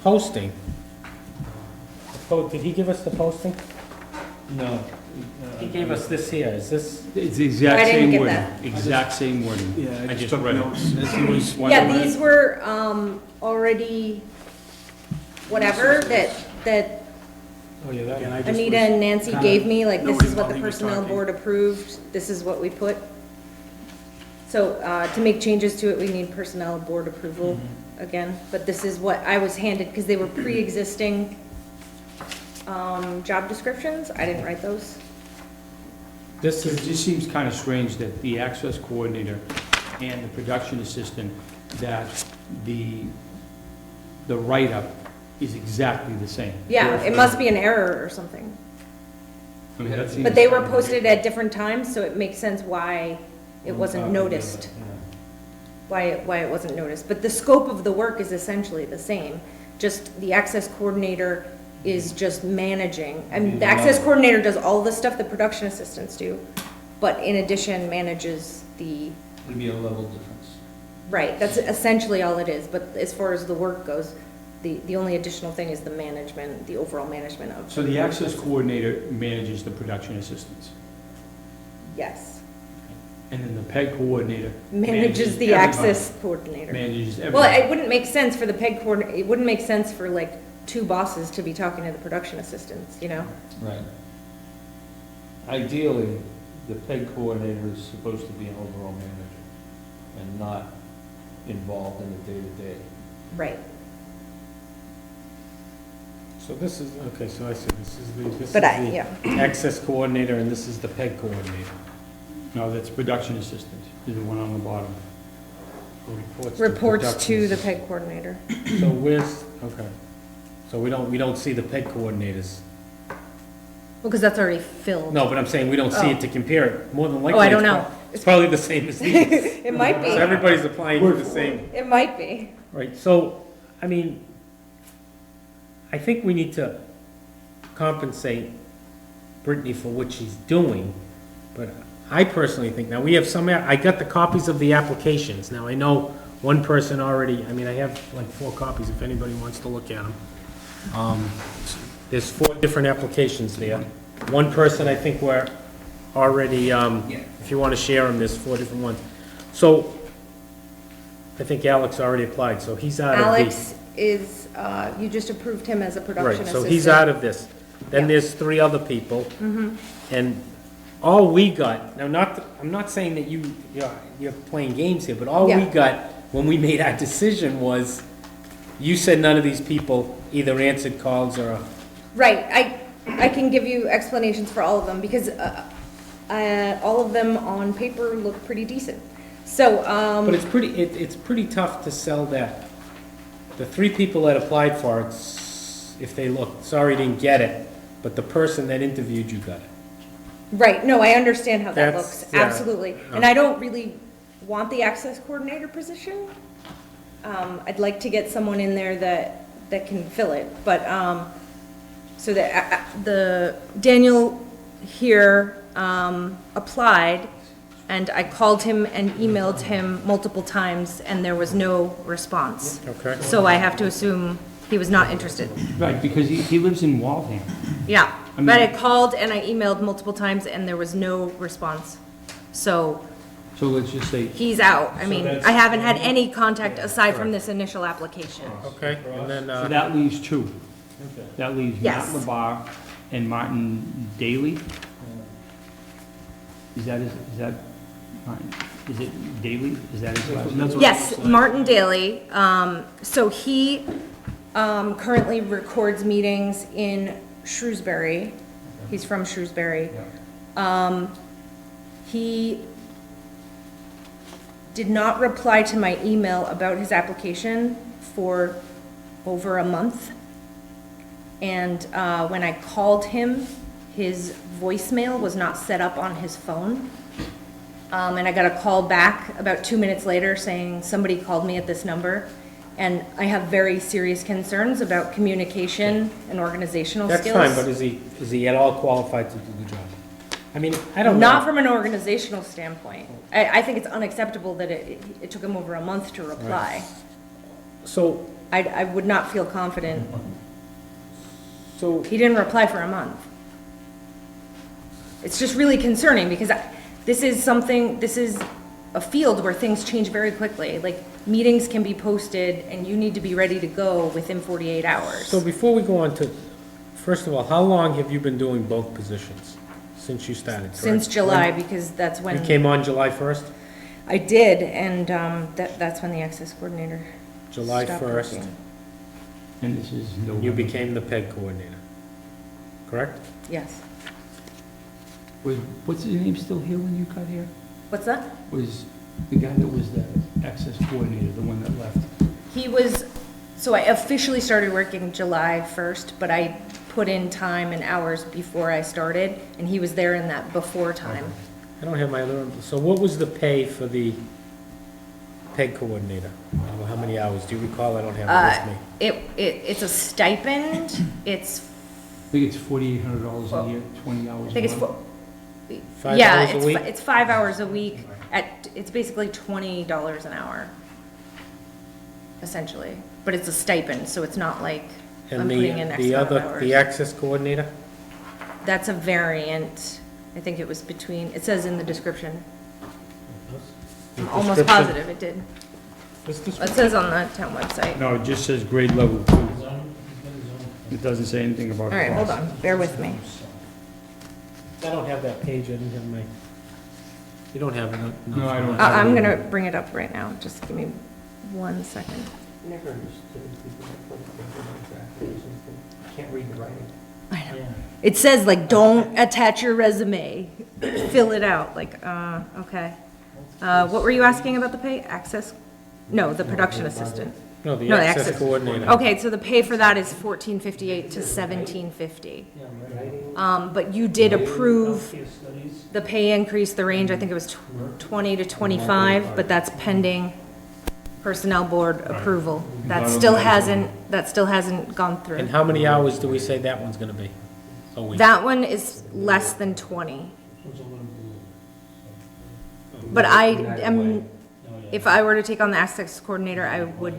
posting. Did he give us the posting? No. He gave us this here. Is this? It's the exact I didn't same get wording, that. exact same wording. Yeah, I just read it. As he was. Yeah, these were already whatever that Oh, yeah, that. Anita and Nancy gave me, like, this is what the nobody was personnel talking. board approved, this is what we put. So, to make changes to it, we need personnel board approval again, but this is what I was handed, because they were pre-existing, job descriptions, I didn't write those. This It is, just seems kind of strange that the access coordinator and the production assistant, that the write-up is exactly the same. Yeah, it must be an error or something. I mean, that seems. But they were posted at different times, so it makes sense why it wasn't noticed. Why it wasn't noticed. But the scope of the work is essentially the same. Just the access coordinator is just managing. I mean, the access coordinator does all the stuff the production assistants do, but in addition manages the, Would be a level difference. right, that's essentially all it is. But as far as the work goes, the only additional thing is the management, the overall management of. So the access coordinator manages the production assistants, Yes, and then the PEG coordinator. manages the everybody. access coordinator. Manages everything. Well, it wouldn't make sense for the PEG coordinator, it wouldn't make sense for like two bosses to be talking to the production assistants, you know? Right. Ideally, the PEG coordinator is supposed to be an overall manager and not involved in the day-to-day. Right. so this is, okay, so I see, this is But the yeah, access coordinator, and this is the PEG coordinator. No, that's production assistant, is the one on the bottom. reports to the production PEG coordinator. assistant. So where's, okay, so we don't see the PEG coordinators. Well, because that's already filled. No, but I'm saying we don't see Oh. it to compare it. More than likely. Oh, I don't it's know. It's probably the same as these. It might So be, everybody's applying for the same. it might be. Right, so, I mean, I think we need to compensate Brittany for what she's doing, but I personally think, now, we have some, I got the copies of the applications. Now, I know one person already, I mean, I have like 4 copies if anybody wants to look at them. There's 4 different applications there. One person, I think, we're already, if you want to share them, there's 4 different ones. So, I think Alex already applied, so he's out of the... Alex is, you just approved him as a production Right, assistant. so he's out of this. Then Yeah. there's 3 other people. And all we got, now I'm not saying that you're playing games here, but all we Yeah. got when we made our decision was, you said none of these people either answered calls or, Right, I can give you explanations for all of them, because all of them on paper look pretty decent. So, but it's pretty tough to sell that. The 3 people that applied for it, if they look, sorry, didn't get it, but the person that interviewed you got it. right, no, I understand how that That's- looks, yeah. absolutely. And I don't really want the access coordinator position. I'd like to get someone in there that can fill it, but, so that, the, Daniel here, applied, and I called him and emailed him multiple times, and there was no response. Okay. So I have to assume he was not interested. Right, because he lives in Waltham. Yeah, I mean- but I called and I emailed multiple times, and there was no response. So, So let's just say, He's out. I So mean, that's- I haven't had any contact aside from this initial application. Okay, and then, so that leaves two. okay. That leaves Yes. Matt LeBar and Martin Daly. Is that Martin, is it Daly? Is that his last name? Yes, Martin Daly. So he currently records meetings in Shrewsbury. He's from Shrewsbury. He did not reply to my email about his application for over a month. And when I called him, his voicemail was not set up on his phone. And I got a call back about 2 minutes later saying somebody called me at this number. And I have very serious concerns about communication and organizational That's skills. fine, but is he at all qualified to do the job? I mean, I don't know. Not from an organizational standpoint. I think it's unacceptable that it took him over a month to reply. So, I would not feel confident. so, He didn't reply for a month. It's just really concerning because this is a field where things change very quickly. Like, meetings can be posted and you need to be ready to go within 48 hours. so before we go on to, first of all, how long have you been doing both positions since you started? correct? Since July, because that's You when came on July 1st? I did, and that's when the access coordinator July stopped 1st, working. And this is November. you became the PEG coordinator, correct? Yes. What's his name still here when you got here? What's that? Was the guy that was the access coordinator, the one that left? He was, so I officially started working July 1st, but I put in time and hours before I started, and he was there in that before time. I don't have my other, so what was the pay for the PEG coordinator? How many hours? Do you recall? I don't have it with me. It's a stipend. It's, I think it's $4,800 a year, 20 hours I think it's, a month. 5 yeah, hours a week? it's 5 hours a week it's basically $20 an hour, essentially. But it's a stipend, so it's not like I'm And putting in the extra other, hours. the access coordinator? That's a variant. I think it was between, it says in the description. I'm almost Description? positive it did. This It description? says on the town website. No, it just says grade level 2. It doesn't say anything about. All right, hold on, bear with me. I don't have that page, I didn't have my, you don't have it? No, I don't. I'm gonna bring it up right now, just give me 1 second. Never understood people that put their applications, they can't read the writing. I know. It says like, don't attach your resume, fill it out, like, okay. What were you asking about the pay? Access? No, the production assistant. No, the No, the access access. coordinator. Okay, so the pay for that is $14.58 to $17.50. But you did approve the pay increase, the range, I think it was 20 to 25, but that's pending personnel board approval. That still hasn't gone through. And how many hours do we say that one's gonna be a week? That one is less than 20. But I am, if I were to take on the access coordinator, I would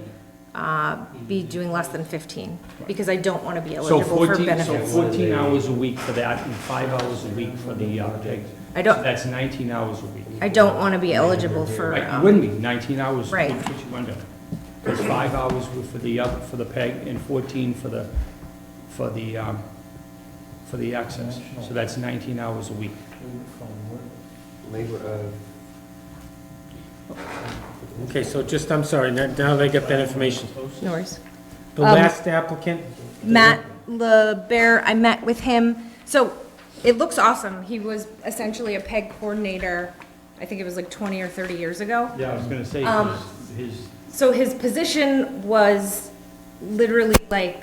be doing less than 15, because I don't want to be So eligible for 14, so benefits. 14 hours a week for that and 5 hours a week for the PEG. I don't- So that's 19 hours a week. I don't want to be eligible for, Right, you wouldn't be, 19 hours would Right. put you under. Because 5 hours were for the PEG and 14 for the access. So that's 19 hours a week. Labor of. Okay, so just, I'm sorry, now they get that information. no worries. The last applicant? Matt LeBear, I met with him. So it looks awesome. He was essentially a PEG coordinator, I think it was like 20 or 30 years ago. Yeah, I was gonna say, his, So his position was literally like,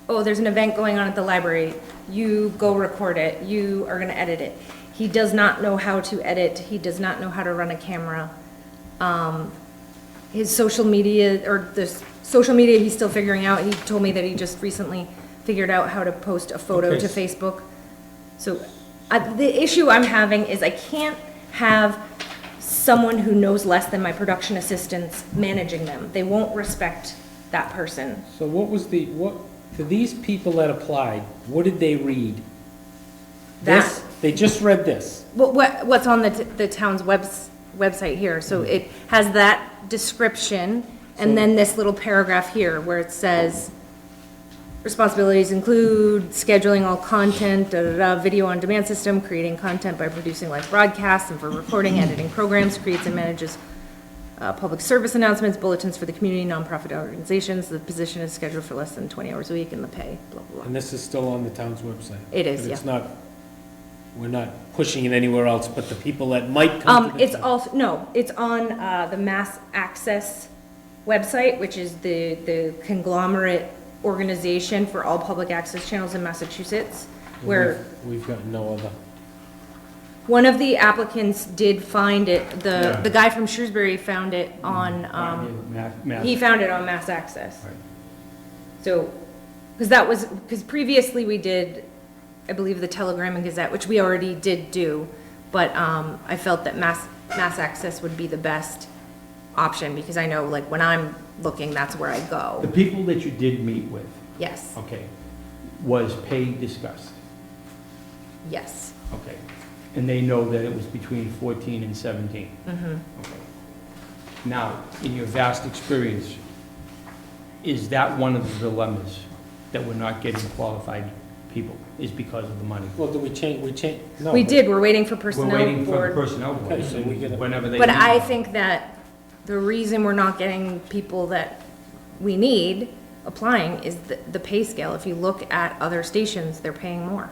oh, there's an event going on at the library, you go record it, you are gonna edit it. He does not know how to edit, he does not know how to run a camera. His social media, or the social media he's still figuring out, he told me that he just recently figured out how to post a photo Okay. to Facebook. So the issue I'm having is I can't have someone who knows less than my production assistants managing them. They won't respect that person. So what was to these people that applied, what did they read? That- This? They just read this? What's on the town's website here. So it has that description, and then this little paragraph here where it says, responsibilities include scheduling all content, video on demand system, creating content by producing live broadcasts, and for recording, editing programs, creates and manages public service announcements, bulletins for the community, nonprofit organizations. The position is scheduled for less than 20 hours a week, and the pay, blah, blah, blah. And this is still on the town's website? It is, But it's yeah. not, we're not pushing it anywhere else, but the people that might come to the It's town- also, no, it's on the Mass Access website, which is the conglomerate organization for all public access channels in Massachusetts, where We've got no other. one of the applicants did find it, the guy from Shrewsbury found it on, he found it on Mass Access. Right. So, because previously we did, I believe, the Telegram and Gazette, which we already did do, but I felt that Mass Access would be the best option, because I know, like, when I'm looking, that's where I The go. people that you did meet with, Yes, okay, was pay discussed, yes. okay? And they know that it was between 14 and 17? Mm-hmm. Okay. Now, in your vast experience, is that one of the dilemmas, that we're not getting qualified people, is because of the money? Well, did we change, no. We did, we're waiting for We're personnel waiting for the board. personnel board, Okay, so we gotta- whenever they... But meet. I think that the reason we're not getting people that we need applying is the pay scale. If you look at other stations, they're paying more.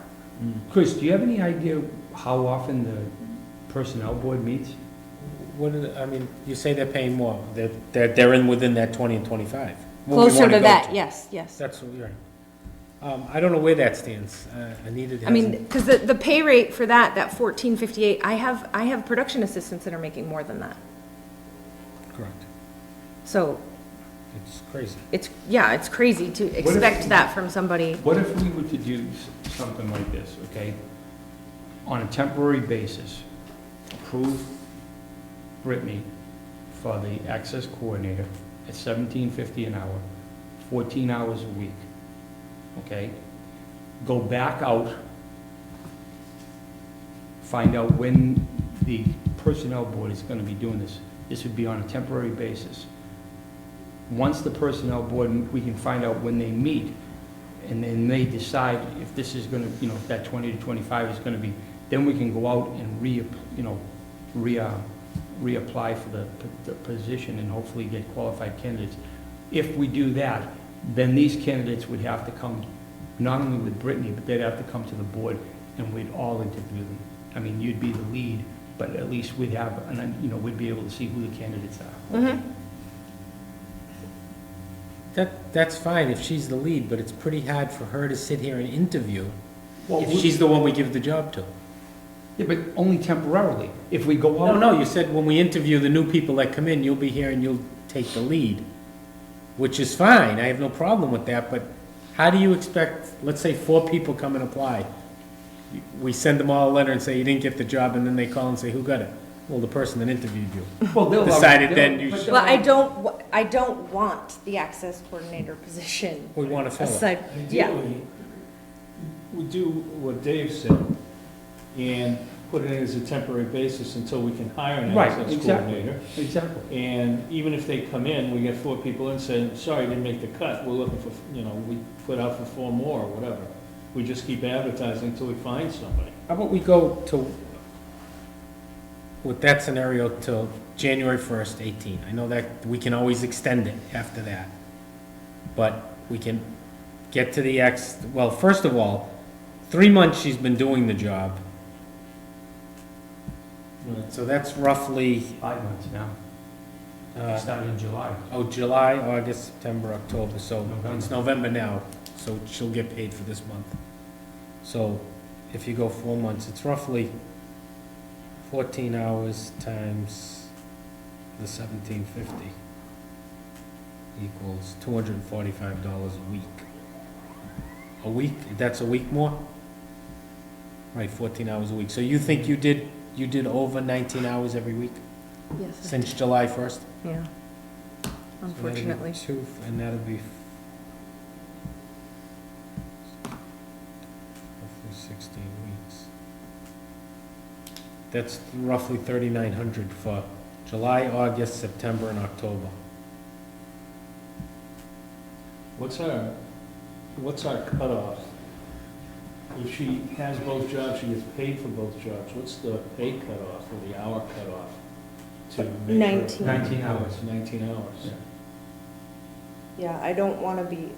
Chris, do you have any idea how often the personnel board meets? I mean, you say they're paying more, they're in within that 20 and 25. What we Closer wanna to go that, yes, yes. That's what you're, I don't know where that stands. Anita I mean, hasn't, because the pay rate for that 14.58, I have production assistants that are making more than that. correct. So It's crazy. it's crazy to expect that from somebody. What if we were to do something like this, okay? On a temporary basis, approve Brittany for the access coordinator at $17.50 an hour, 14 hours a week, okay? Go back out, find out when the personnel board is gonna be doing this. This would be on a temporary basis. Once the personnel board, we can find out when they meet, and then they decide if this is gonna, if that 20 to 25 is gonna be, then we can go out and reapply for the position and hopefully get qualified candidates. If we do that, then these candidates would have to come, not only with Brittany, but they'd have to come to the board, and we'd all interview them. I mean, you'd be the lead, but at least we'd have, we'd be able to see who the candidates are. Mm-hmm. That's fine if she's the lead, but it's pretty hard for her to sit here and interview Well, if she's the one we give the job to. Yeah, but only temporarily. If we go out... No, you said when we interview the new people that come in, you'll be here and you'll take the lead, which is fine, I have no problem with that, but how do you expect, let's say 4 people come and apply. We send them all a letter and say you didn't get the job, and then they call and say, who got it? Well, the person that interviewed you. Well, they'll... Decided then you should. Well, I don't want the access coordinator position. We want to fill it. Aside, yeah. Ideally, we do what Dave said and put it in as a temporary basis until we can hire an Right, access exactly. coordinator. Exactly. And even if they come in, we get 4 people in saying, sorry, didn't make the cut, we're looking for, we put out for 4 more or whatever. We just keep advertising until we find somebody. How about we go to, with that scenario, till January 1st, 18? I know that we can always extend it after that. But we can get to the well, first of all, 3 months she's been doing the job. So that's roughly, 5 months now. Started in July. July, August, September, October, so November. it's November now, so she'll get paid for this month. So if you go 4 months, it's roughly 14 hours times the 1750 equals $245 a week. A week, that's a week more? Right, 14 hours a week. So you think you did over 19 hours every week Yes, since July 1st? yeah. Unfortunately. So that'd be 2, and that'd be 16 weeks. That's roughly 3,900 for July, August, September, and October. What's our cutoff? If she has both jobs, she gets paid for both jobs, what's the pay cutoff or the hour cutoff? To make her- 19. 19 hours. 19 hours. Yeah. Yeah, I don't want to be,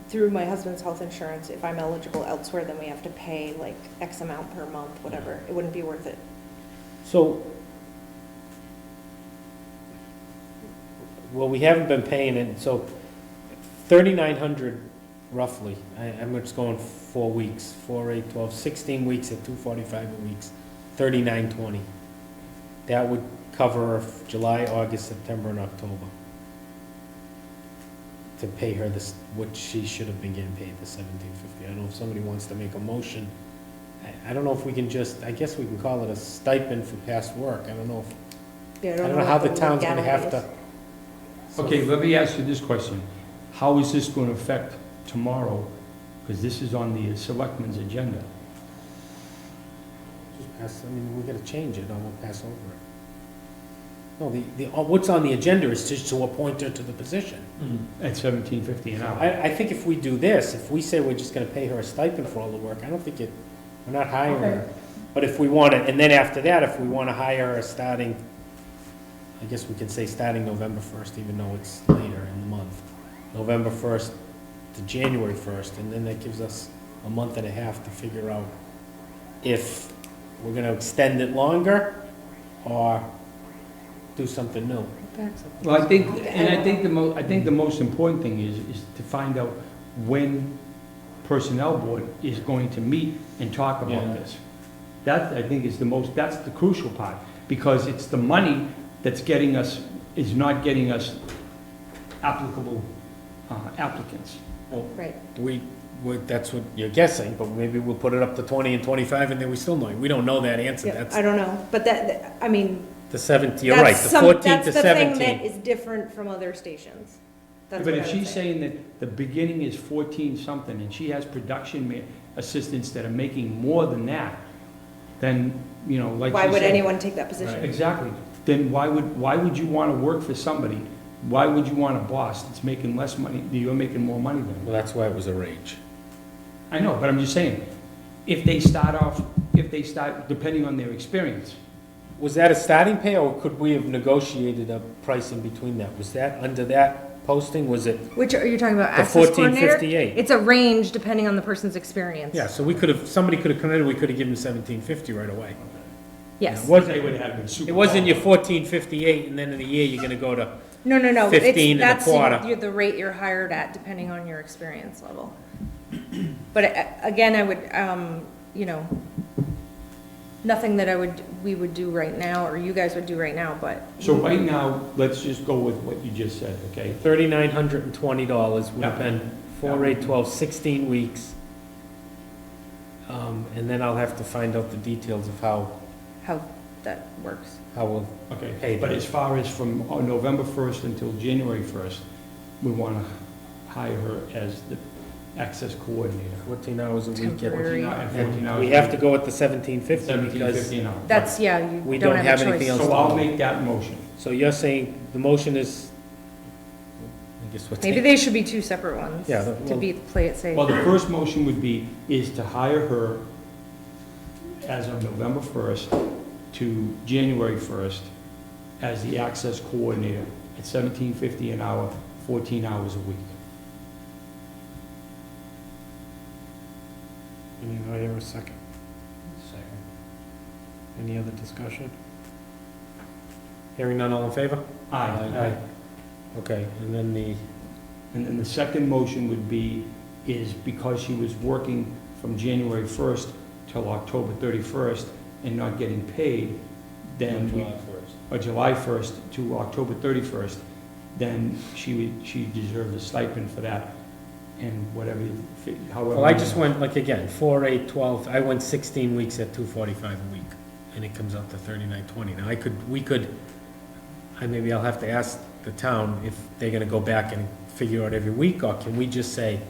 through my husband's health insurance, if I'm eligible elsewhere, then we have to pay like X amount per month, whatever. It wouldn't be worth it. So, well, we haven't been paying it, so 3,900 roughly. I'm just going 4 weeks, 4, 8, 12, 16 weeks at 245 a week, 3,920. That would cover July, August, September, and October. To pay her this, what she should have been getting paid, the 1,750. I don't know if somebody wants to make a motion. I don't know if we can just, I guess we can call it a stipend for past work. I don't know if, Yeah, I don't know how what the town's gonna have legality to. Okay, let me ask you this question. How is this going to affect tomorrow? Because this is on the selectmen's agenda. Just pass, I mean, we gotta change it, or we'll pass over it. No, what's on the agenda is just to appoint her to the position. At $17.50 an hour. I think if we do this, if we say we're just gonna pay her a stipend for all the work, I don't think we're not hiring her. But if we want it, and then after that, if we wanna hire her starting, I guess we can say starting November 1st, even though it's later in the month. November 1st to January 1st, and then that gives us a month and a half to figure out if we're gonna extend it longer, or do something new. Well, I think the most important thing is to find out when Personnel Board is going to meet and talk Yeah. about this. That, I think, that's the crucial part, because it's the money that's is not getting us applicable applicants. Right. That's what you're guessing, but maybe we'll put it up to 20 and 25, and then we still know. We don't know that answer. Yeah, That's I don't know, but I mean. the 17, you're right, the 14 to That's the thing 17. that is different from other stations. That's But what if I would she's say. saying that the beginning is 14-something, and she has production assistants that are making more than that, then, like Why she would said- anyone take that position? Exactly. Then why would you want to work for somebody? Why would you want a boss that's making less money, you're making more money than? Well, that's why it was a range. I know, but I'm just saying, if they start, depending on their experience. Was that a starting pay, or could we have negotiated a price in between that? Was that under that posting, was it? Which, are you talking about The access coordinator? 1458. It's a range depending on the person's experience. Yeah, so somebody could have come in, we could have given 1750 right away. Yes. It wasn't, They would have been super. it wasn't your 1458, and then in a year, you're gonna go to, No. 15 and a quarter. That's the rate you're hired at, depending on your experience level. But again, I would, nothing that we would do right now, or you guys would do right now, but. So right now, let's just go with what you just said, okay? $3,920 would have Yeah. been 4, 8, 12, 16 weeks. And then I'll have to find out the details of how that works. we'll Okay, pay but them. as far as from November 1st until January 1st, we want to hire her as the access coordinator. 14 hours a week. at- Temporary. 14 hours. We have to go at the 1750 because $17.50 an hour. That's, yeah, you We don't don't have have a anything choice. else. So I'll make that motion. So you're saying the motion is, I guess what's. Maybe they should be two separate ones. Yeah, To play it safe. Well, the first motion would is to hire her as of November 1st to January 1st as the access coordinator at $17.50 an hour, 14 hours a week. I hear a second. Second. Any other discussion? Hearing none, all in favor? Aye. Okay, and then And then the second motion is because she was working from January 1st till October 31st and not getting paid, then or July 1st to October 31st, then she deserves a stipend for that, and however. Well, I just went, like, again, 4, 8, 12, I went 16 weeks at 245 a week, and it comes out to 3920. Now, maybe I'll have to ask the town if they're gonna go back and figure out every week, or can we just say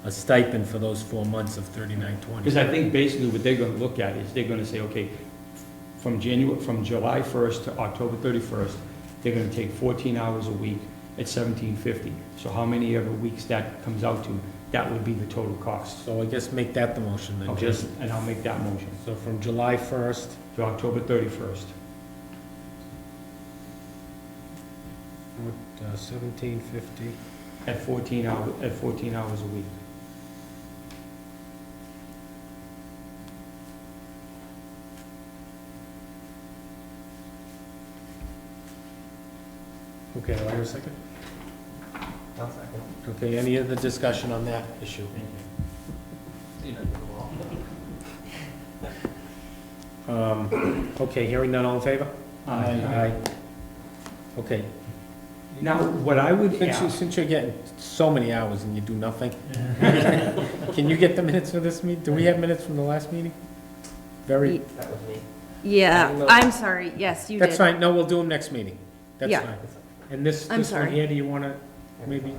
a stipend for those 4 months of 3920? Because I think basically what they're gonna look at is they're gonna say, okay, from July 1st to October 31st, they're gonna take 14 hours a week at $17.50. So how many ever weeks that comes out to, that would be the total cost. So I guess make that the motion then, Okay, just, and I'll make that motion, so from July 1st, to October 31st. with 1750. At 14 hours a week. Okay, do I hear a second? I'll second. Okay, any other discussion on that issue? You know, the law. Okay, hearing none, all in favor? Aye. Okay, Now, what I would ask, since you're getting so many hours and you do nothing, can you get the minutes for this meeting? Do we have minutes from the last meeting? Very, That was me. Yeah, I'm sorry, yes, you did. that's fine, no, we'll do them next meeting. That's Yeah. fine. And this I'm one sorry. here, do you wanna maybe,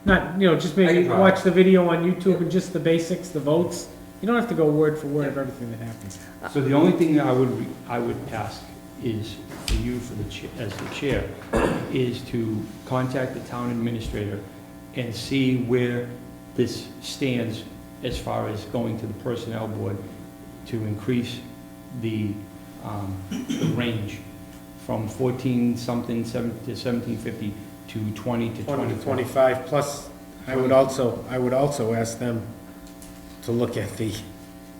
not, just I maybe can try. watch the video on YouTube and just the basics, the votes? You don't have to go word for word of everything that happens. so the only thing I would ask is for you, as the chair, is to contact the town administrator and see where this stands as far as going to the personnel board to increase the range from 14-something, to 1750 to 20 to 20 to 24. 25, plus, I would also ask them to look at the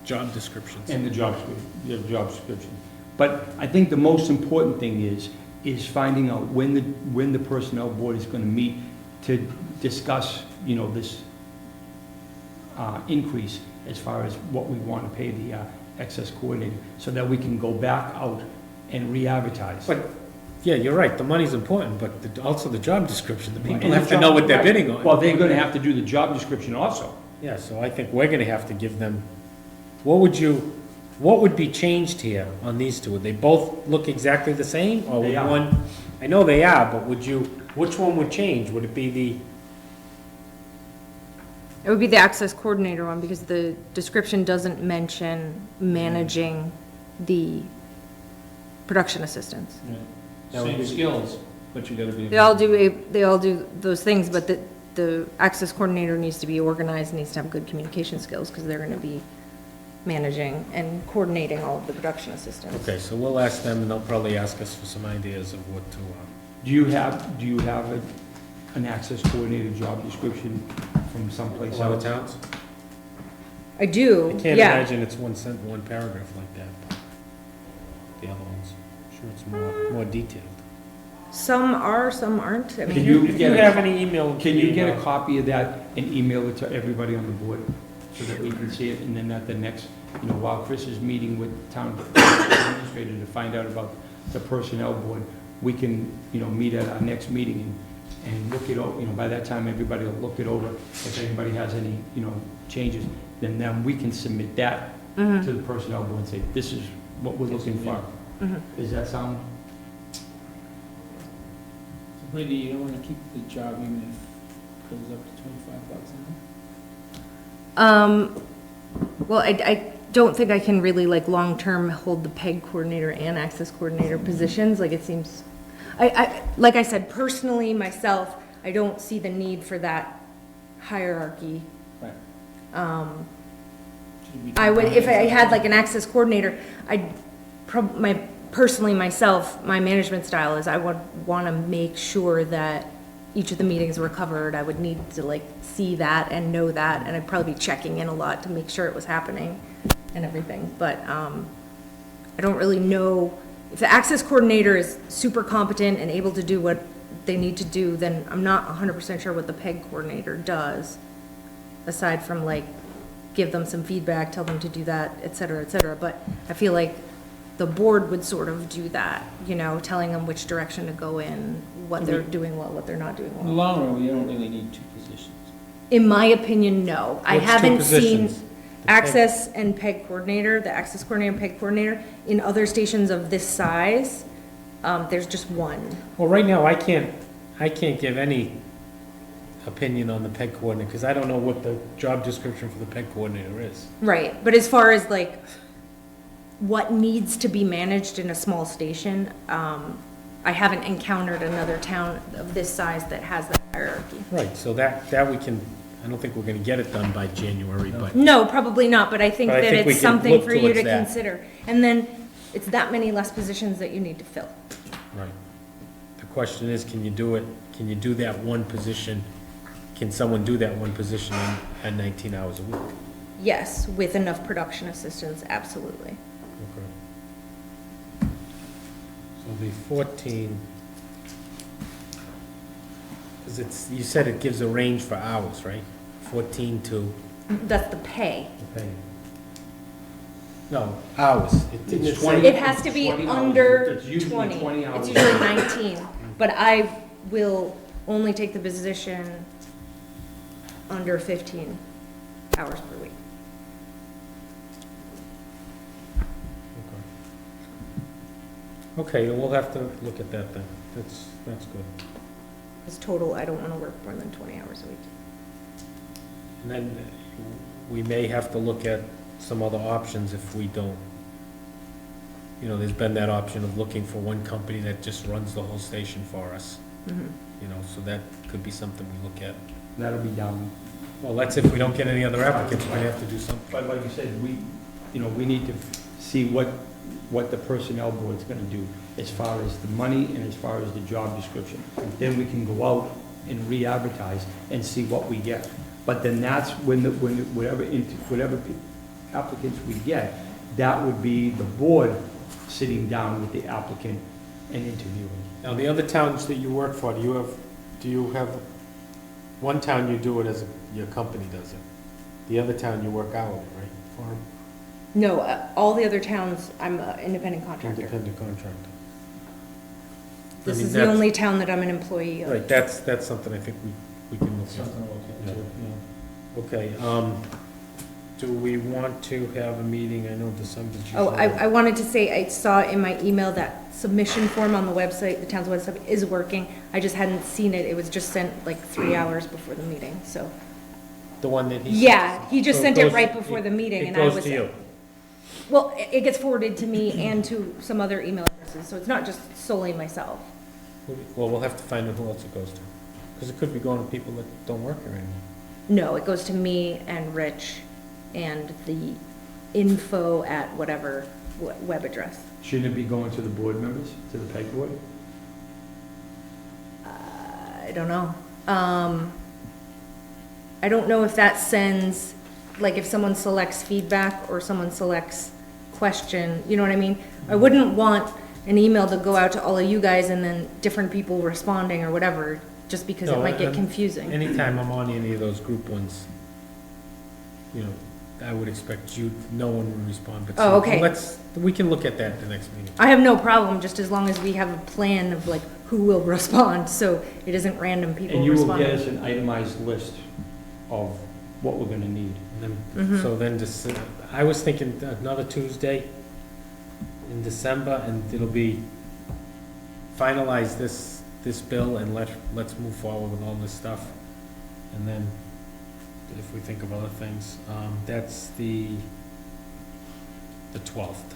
job descriptions. And the job description. But I think the most important thing is finding out when the personnel board is gonna meet to discuss, this increase as far as what we want to pay the excess coordinator, so that we can go back out and re-advertise. But, yeah, you're right, the money's important, but also the job description, the people And have the to know job- what they're right. bidding on. Well, they're gonna have to do the job description also. Yeah, so I think we're gonna have to give them, what would be changed here on these two? Would they both look exactly the same, or would They are. one? I know they are, but which one would change? Would it be the, It would be the access coordinator one, because the description doesn't mention managing the production assistants. That would Same be- skills, but you gotta be. They all do those things, but the access coordinator needs to be organized, needs to have good communication skills, because they're gonna be managing and coordinating all of the production assistants. okay, so we'll ask them, and they'll probably ask us for some ideas of what to, Do you have an access coordinator job description from someplace other else? towns? I do, I can't yeah. imagine it's one paragraph like that, but the other ones, I'm sure it's more detailed. Some are, some aren't. I Can mean, you If you get have any email. Can you get a copy of that and email it to everybody on the board, so that we can see it, and then at the next, while Chris is meeting with town administrator to find out about the personnel board, we can, meet at our next meeting and look it over, by that time, everybody will look it over. If anybody has any, changes, then we can submit that mhm, to the personnel board and say, this is what we're looking for. mhm. Does that sound? Brady, you don't wanna keep the job even if it goes up to $25 an hour? Well, I don't think I can really, like, long-term hold the PEG coordinator and access coordinator positions, like, it seems, like I said, personally, myself, I don't see the need for that hierarchy. Right. Should we I would, if I combine had like an access coordinator, personally myself, my management style is I would want to make sure that each of the meetings were covered. I would need to like see that and know that, and I'd probably be checking in a lot to make sure it was happening and everything. But I don't really know, if the access coordinator is super competent and able to do what they need to do, then I'm not 100% sure what the PEG coordinator does, aside from like give them some feedback, tell them to do that, et cetera, et cetera. But I feel like the board would sort of do that, telling them which direction to go in, what they're doing well, what they're not doing In the well. long run, you don't really need two positions. In my opinion, no. I What's two haven't seen positions? The access and PEG coordinator, the access coordinator and PEG coordinator, in other stations of this size. There's just one. Well, right now, I can't give any opinion on the PEG coordinator, because I don't know what the job description for the PEG coordinator is. Right, but as far as like what needs to be managed in a small station. I haven't encountered another town of this size that has that hierarchy. Right, so that we can, I don't think we're gonna get it done by January, but. No, probably not, but I think But I that think we it's can something look for you to towards that. consider. And then it's that many less positions that you need to fill. Right. The question is, can you do it, can you do that one position, can someone do that one position at 19 hours a week? Yes, with enough production assistance, absolutely. Okay. So the 14, because it's, you said it gives a range for hours, right? 14 to, That's the pay. okay. No, hours. It's 20. It has to be 20 hours. under It's usually 20. 20 It's hours. usually 19, but I will only take the position under 15 hours per week. Okay, we'll have to look at that then. That's good. Because total, I don't want to work more than 20 hours a week. And then we may have to look at some other options if we don't. You know, there's been that option of looking for one company that just runs the whole station for us. Mhm. You know, so that could be something we look at. That'll be down. Well, that's if we don't get any other applicants, we have to do something. But like you said, we need to see what the personnel board's gonna do as far as the money and as far as the job description. Then we can go out and re-advertise and see what we get. But then that's when whatever applicants we get, that would be the board sitting down with the applicant and interviewing. Now, the other towns that you work for, do you have, one town you do it as, your company does it. The other town you work hourly, right, for 'em? No, all the other towns, I'm an independent contractor. Independent contractor. This I mean, is the that's- only town that I'm an employee of. Right, that's something I think we can look at. Something to look into, yeah. Okay, do we want to have a meeting? I know December's usually. Oh, I wanted to say, I saw in my email that submission form on the website, the town's website is working. I just hadn't seen it. It was just sent like 3 hours before the meeting, so. The one that he. Yeah, he just So sent it goes- right before the meeting and I It was. goes to you. Well, it gets forwarded to me and to some other email addresses, so it's not just solely myself. Well, we'll have to find out who else it goes to. Because it could be going to people that don't work here anymore. No, it goes to me and Rich and the info at whatever web address. Shouldn't it be going to the board members, to the PEG board? I don't know. I don't know if that sends, like if someone selects feedback or someone selects question, you know what I mean? I wouldn't want an email to go out to all of you guys and then different people responding or whatever, just because it No, might get and confusing. Anytime I'm on any of those group ones, you know, I would expect you, no one would respond, but. Oh, okay. We can look at that at the next meeting. I have no problem, just as long as we have a plan of like who will respond, so it isn't random people And you will get responding. us an itemized list of what we're gonna need. And Mhm. then, so then just, I was thinking another Tuesday in December, and it'll be finalize this bill and let's move forward with all this stuff. And then if we think of other things, that's the 12th.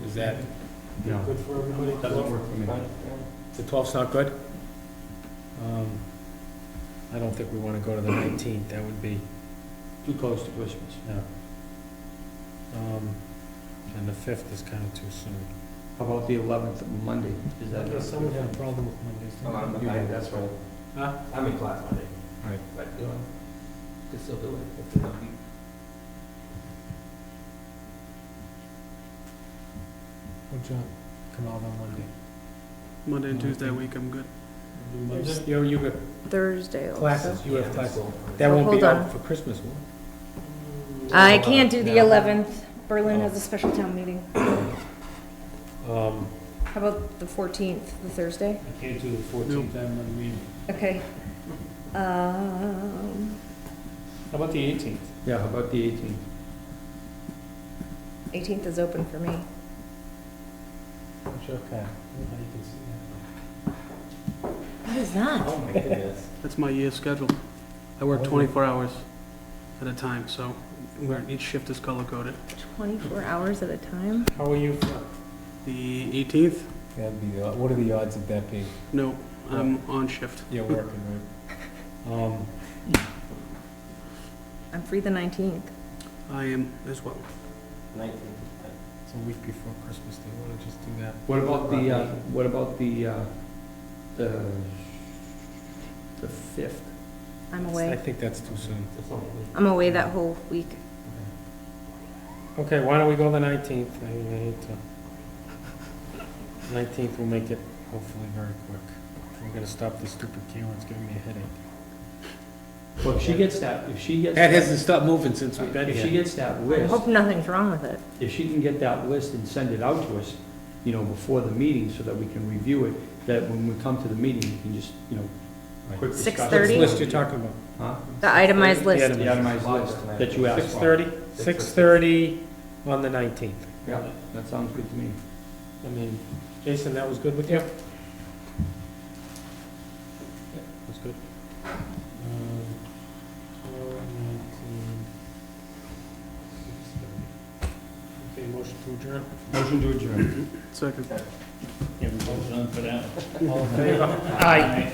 Is that No. good for everybody? Doesn't work for me. The 12th's not good? I don't think we want to go to the 19th, that would be, Too close to Christmas. yeah. And the 5th is kind of too soon. How about the 11th, Monday? Is that? Someone had a problem with Mondays. That's right. Huh? I'm in class Monday. Right. But, you know, could still do it if they're not. Would you come out on Monday? Monday and Tuesday week, I'm good. Monday? You have Thursday also. classes, you have Yeah, classes. so- That won't be Hold out on. for Christmas, will it? I can't do the Yeah. 11th. Berlin has a special town meeting. Um, How about the 14th, the Thursday? I can't do the 14th, I'm on the meeting. Okay. How about the 18th? Yeah, how about the 18th? 18th is open for me. What's your cat? How you can see that? What is that? Oh, my goodness. That's my year's schedule. I work Oh. 24 hours at a time, so where each shift is color-coded. 24 hours at a time? How are you for? The 18th? That'd be, what are the odds of that being? No, I'm on shift. You're working, right? I'm free the 19th. I am as well. 19th. It's a week before Christmas, do you wanna just do that? What about the 5th? I'm I away. think that's too soon. I'm away that whole week. Okay, why don't we go the 19th? I hate to. 19th will make it hopefully very quick. We're gonna stop this stupid camera, it's giving me a headache. Well, if she gets that That hasn't stopped moving since we've been if she here. gets that I list, hope nothing's wrong with it. if she can get that list and send it out to us, before the meeting, so that we can review it, that when we come to the meeting, we can just, quick discussion. 6:30? Which list you're talking about? Huh? The itemized list. The itemized list that you asked for. 6:30? 6:30 on the 19th. Yeah, that sounds good to me. I mean, Jason, that was good with you? Yeah, that's good. 12, 19, 6:30. Okay, motion to adjourn? Motion to adjourn. Second. Yeah, we voted on for that. All in favor? Aye.